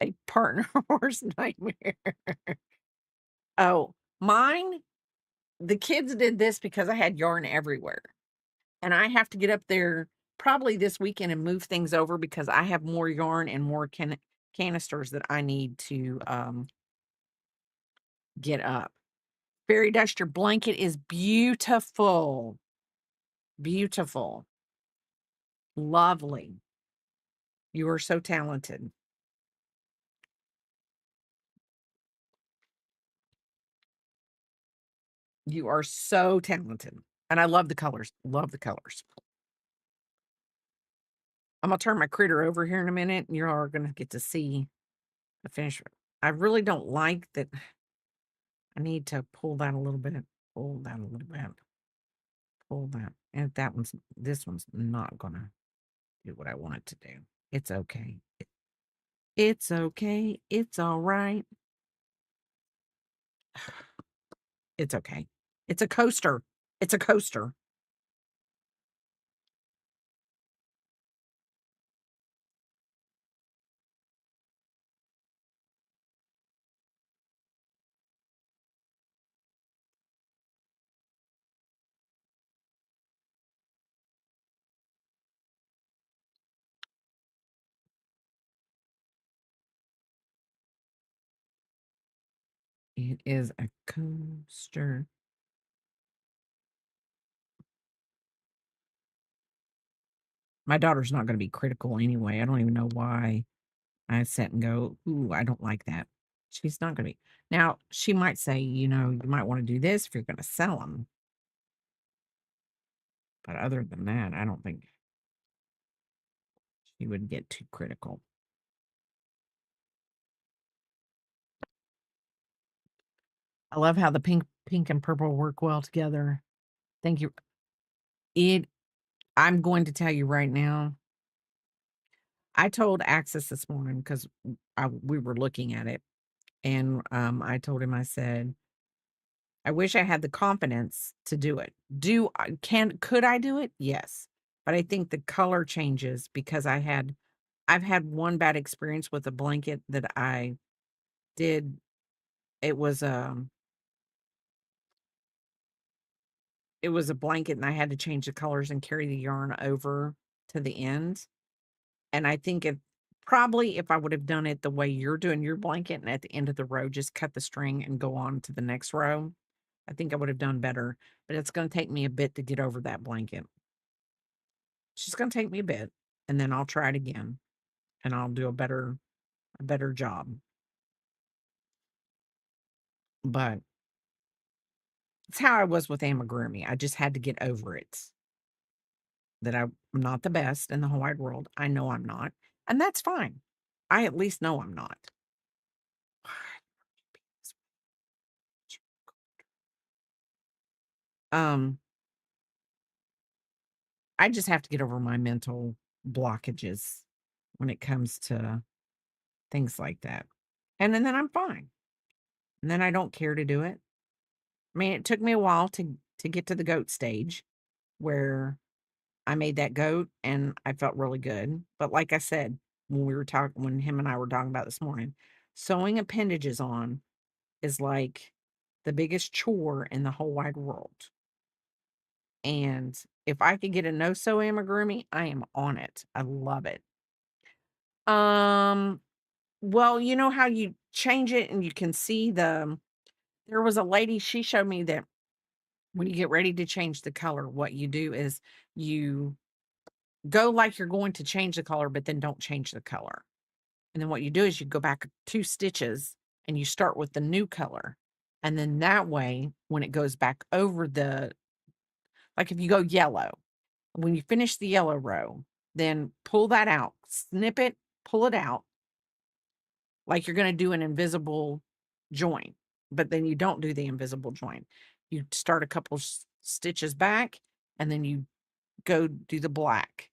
a partner horse nightmare. Oh, mine, the kids did this because I had yarn everywhere. And I have to get up there probably this weekend and move things over because I have more yarn and more canisters that I need to get up. Fairy Dust, your blanket is beautiful. Beautiful. Lovely. You are so talented. You are so talented. And I love the colors. Love the colors. I'm gonna turn my critter over here in a minute, and you're all gonna get to see the finish. I really don't like that. I need to pull that a little bit. Pull that a little bit. Pull that. And this one's not gonna do what I want it to do. It's okay. It's okay. It's all right. It's okay. It's a coaster. It's a coaster. It is a coaster. My daughter's not gonna be critical anyway. I don't even know why I sit and go, "Ooh, I don't like that." She's not gonna be. Now, she might say, "You might wanna do this if you're gonna sell them." But other than that, I don't think she would get too critical. I love how the pink and purple work well together. Thank you. It I'm going to tell you right now, I told Axis this morning because we were looking at it, and I told him, I said, I wish I had the confidence to do it. Could I do it? Yes. But I think the color changes because I've had one bad experience with a blanket that I did. It was it was a blanket and I had to change the colors and carry the yarn over to the end. And I think if I would have done it the way you're doing your blanket and at the end of the row, just cut the string and go on to the next row, I think I would have done better. But it's going to take me a bit to get over that blanket. It's just going to take me a bit, and then I'll try it again, and I'll do a better job. But it's how I was with amigurumi. I just had to get over it. That I'm not the best in the whole wide world. I know I'm not, and that's fine. I at least know I'm not. Um, I just have to get over my mental blockages when it comes to things like that. And then I'm fine. And then I don't care to do it. I mean, it took me a while to get to the goat stage where I made that goat and I felt really good. But like I said, when him and I were talking about this morning, sewing appendages on is like the biggest chore in the whole wide world. And if I could get a no-sew amigurumi, I am on it. I love it. Um, well, you know how you change it and you can see there was a lady, she showed me that when you get ready to change the color, what you do is you go like you're going to change the color, but then don't change the color. And then what you do is you go back 2 stitches and you start with the new color. And then that way, when it goes back over like if you go yellow, when you finish the yellow row, then pull that out, snip it, pull it out like you're going to do an invisible join, but then you don't do the invisible join. You start a couple stitches back and then you go do the black.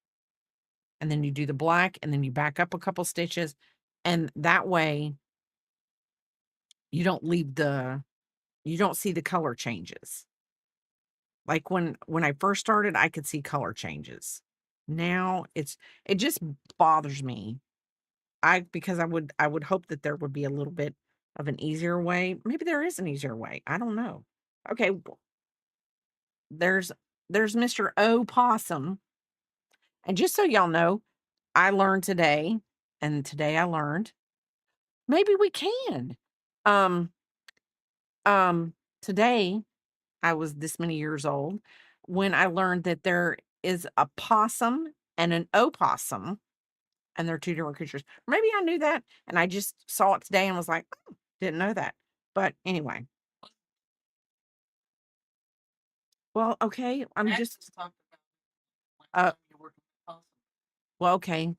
And then you do the black and then you back up a couple stitches. And that way you don't you don't see the color changes. Like when I first started, I could see color changes. Now it just bothers me. Because I would hope that there would be a little bit of an easier way. Maybe there is an easier way. I don't know. Okay, there's there's Mr. Opossum. And just so y'all know, I learned today, and today I learned maybe we can. Um today I was this many years old when I learned that there is a possum and an opossum, and they're two different creatures. Maybe I knew that, and I just saw it today and was like, "Oh, didn't know that." But anyway, well, okay, I'm Max just has talked about uh, you're working with Opossum. well, okay.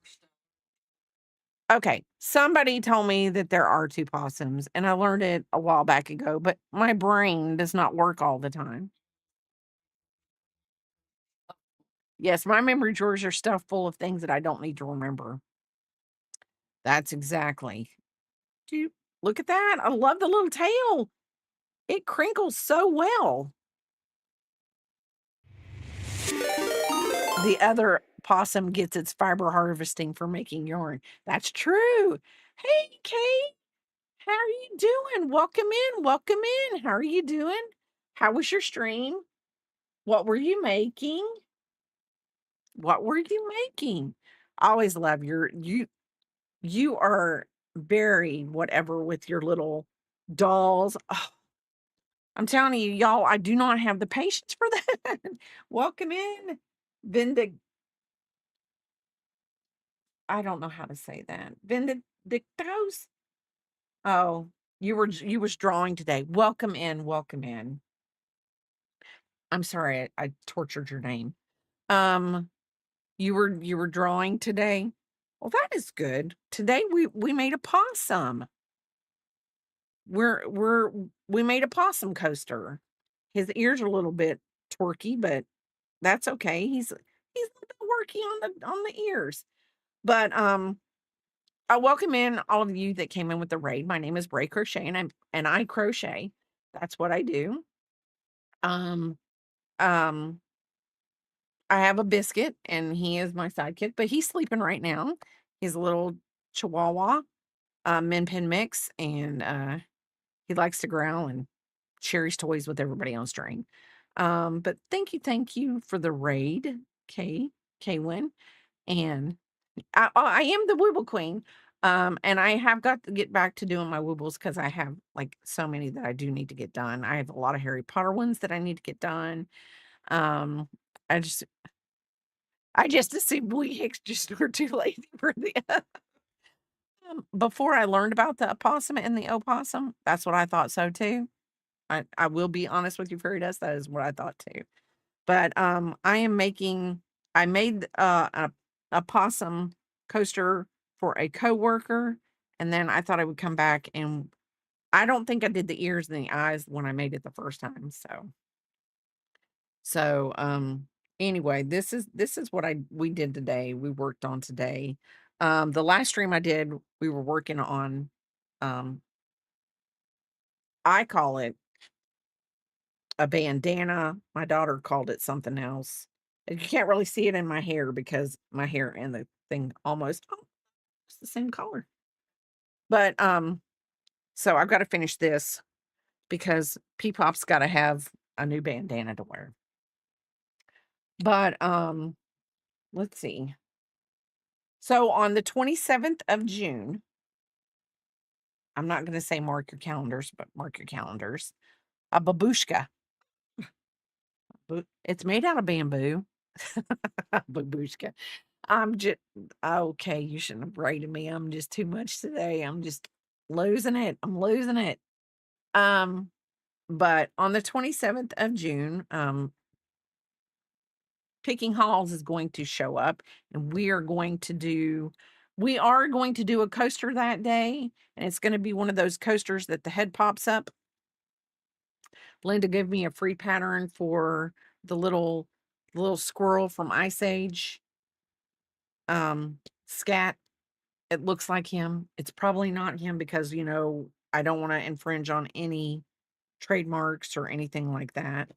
Okay, somebody told me that there are 2 possums, and I learned it a while back ago, but my brain does not work all the time. Yes, my memory drawers are stuffed full of things that I don't need to remember. That's exactly. Dude, look at that. I love the little tail. It crinkles so well. The other possum gets its fiber harvesting for making yarn. That's true. Hey, Kate, how are you doing? Welcome in. Welcome in. How are you doing? How was your stream? What were you making? What were you making? I always love you are very whatever with your little dolls. Oh, I'm telling you, y'all, I do not have the patience for that. Welcome in, Vindic. I don't know how to say that. Vindictos. Oh, you was drawing today. Welcome in. Welcome in. I'm sorry, I tortured your name. Um, you were drawing today. Well, that is good. Today we made a possum. We're we made a possum coaster. His ears are a little bit twerky, but that's okay. He's a little bit worky on the ears. But I welcome in all of you that came in with the raid. My name is Bray Crochet and I crochet. That's what I do. Um um I have a biscuit and he is my sidekick, but he's sleeping right now. He's a little chihuahua, min pin mix, and he likes to growl and shares toys with everybody on stream. But thank you for the raid, Kaylin. And I am the Wooble Queen. And I have got to get back to doing my Woobles because I have like so many that I do need to get done. I have a lot of Harry Potter ones that I need to get done. Um, I just assumed we Hicks just were too lazy for the before I learned about the opossum and the opossum, that's what I thought so too. I will be honest with you, fairy dust. That is what I thought too. But I made a possum coaster for a coworker, and then I thought I would come back and I don't think I did the ears and the eyes when I made it the first time. So anyway, this is what we did today. We worked on today. The last stream I did, we were working on um I call it a bandana. My daughter called it something else. And you can't really see it in my hair because my hair and the thing almost it's the same color. But so I've got to finish this because P-Pop's got to have a new bandana to wear. But let's see. So on the 27th of June, I'm not going to say mark your calendars, but mark your calendars. A babushka. It's made out of bamboo. Babushka. I'm just okay. You shouldn't have rated me. I'm just too much today. I'm just losing it. I'm losing it. Um, but on the 27th of June, Picking Halls is going to show up, and we are going to do a coaster that day, and it's going to be one of those coasters that the head pops up. Linda gave me a free pattern for the little squirrel from Ice Age. Scat. It looks like him. It's probably not him because, I don't want to infringe on any trademarks or anything like that.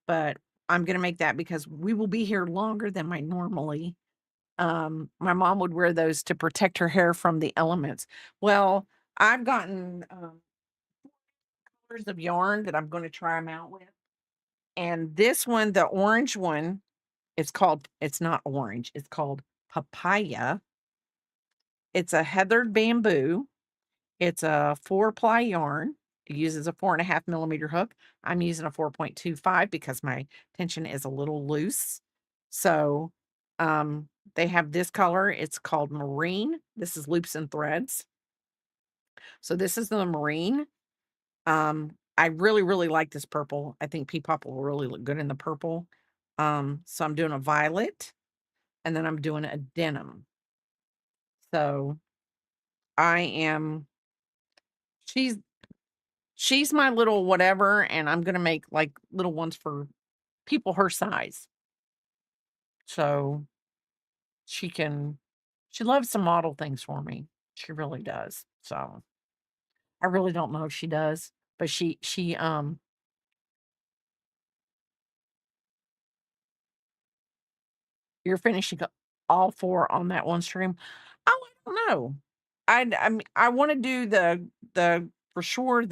But I'm going to make that because we will be here longer than I normally. My mom would wear those to protect her hair from the elements. Well, I've gotten colors of yarn that I'm going to try them out with. And this one, the orange one, it's not orange, it's called papaya. It's a heathered bamboo. It's a 4-ply yarn. It uses a 4.5 millimeter hook. I'm using a 4.25 because my tension is a little loose. So they have this color. It's called Marine. This is Loops and Threads. So this is the Marine. I really, really like this purple. I think Peepop will really look good in the purple. So I'm doing a violet, and then I'm doing a denim. So I am she's she's my little whatever, and I'm gonna make like little ones for people her size. So she loves to model things for me. She really does. So I really don't know if she does, but she you're finishing all four on that one stream. Oh, I don't know. I want to do the for sure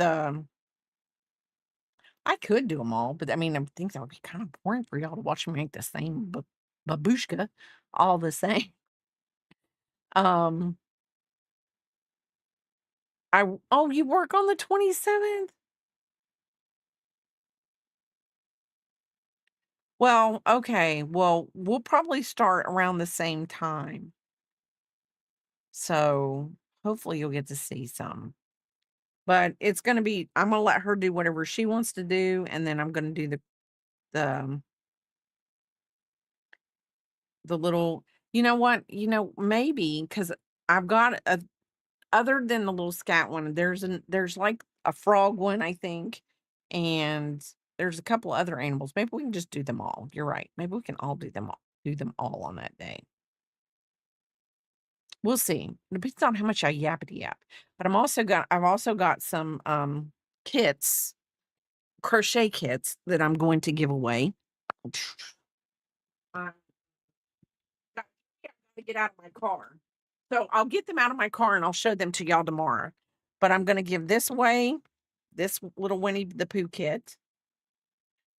I could do them all, but I mean I think that would be kind of boring for y'all to watch me make the same babushka all the same. Um oh, you work on the 27th? Well, okay. Well, we'll probably start around the same time. So hopefully you'll get to see some. But I'm gonna let her do whatever she wants to do, and then I'm gonna do the the little you know what? Maybe because I've got a other than the little scat one, there's like a frog one, I think, and there's a couple other animals. Maybe we can just do them all. You're right. Maybe we can all do them all on that day. We'll see. Depends on how much I yappity yap. But I've also got some kits, crochet kits that I'm going to give away. I gotta get out of my car. So I'll get them out of my car and I'll show them to y'all tomorrow. But I'm gonna give this away, this little Winnie the Pooh kit.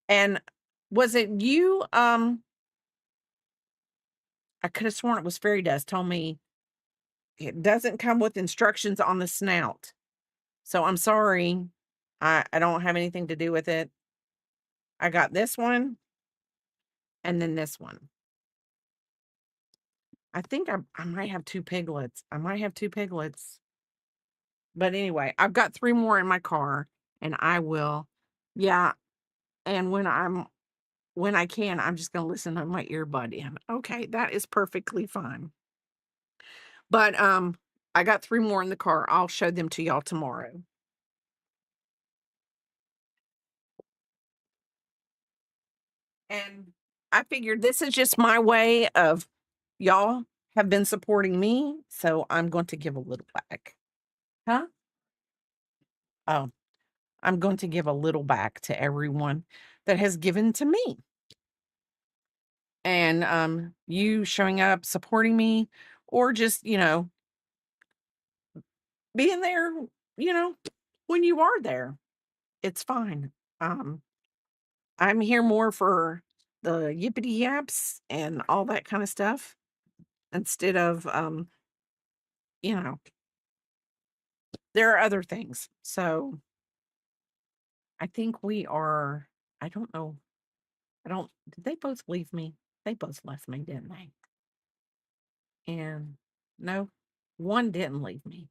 And was it you? I could have sworn it was Fairy Dust told me it doesn't come with instructions on the snout. So I'm sorry. I don't have anything to do with it. I got this one and then this one. I think I might have two piglets. I might have two piglets. But anyway, I've got 3 more in my car and I will yeah, and when I can, I'm just gonna listen on my earbud in. Okay, that is perfectly fine. But I got 3 more in the car. I'll show them to y'all tomorrow. And I figured this is just my way of y'all have been supporting me, so I'm going to give a little back. Huh? Oh, I'm going to give a little back to everyone that has given to me. And you showing up, supporting me, or just, being there, you know, when you are there. It's fine. Um, I'm here more for the yippity yaps and all that kind of stuff instead of, you know, there are other things. So I think we are, I don't know. Did they both leave me? They both left me, didn't they? And no, one didn't leave me.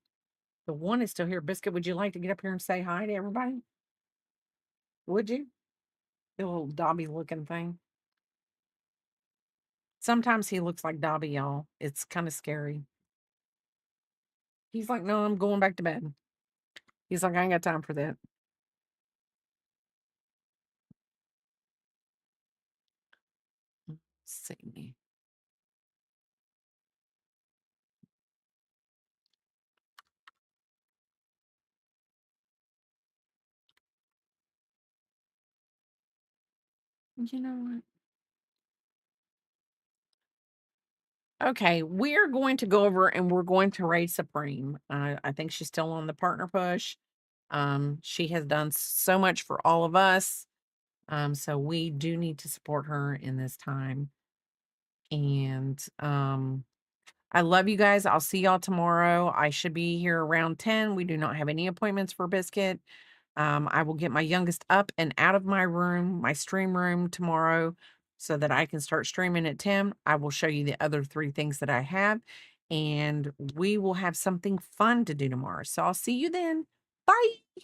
The one is still here. Biscuit, would you like to get up here and say hi to everybody? Would you? The little Dobby looking thing. Sometimes he looks like Dobby, y'all. It's kind of scary. He's like, no, I'm going back to bed. He's like, I ain't got time for that. Let's see. You know what? Okay, we're going to go over and we're going to raid Supreme. I think she's still on the partner push. She has done so much for all of us. So we do need to support her in this time. And I love you guys. I'll see y'all tomorrow. I should be here around 10. We do not have any appointments for Biscuit. I will get my youngest up and out of my room, my stream room tomorrow, so that I can start streaming at 10. I will show you the other 3 things that I have, and we will have something fun to do tomorrow. So I'll see you then. Bye.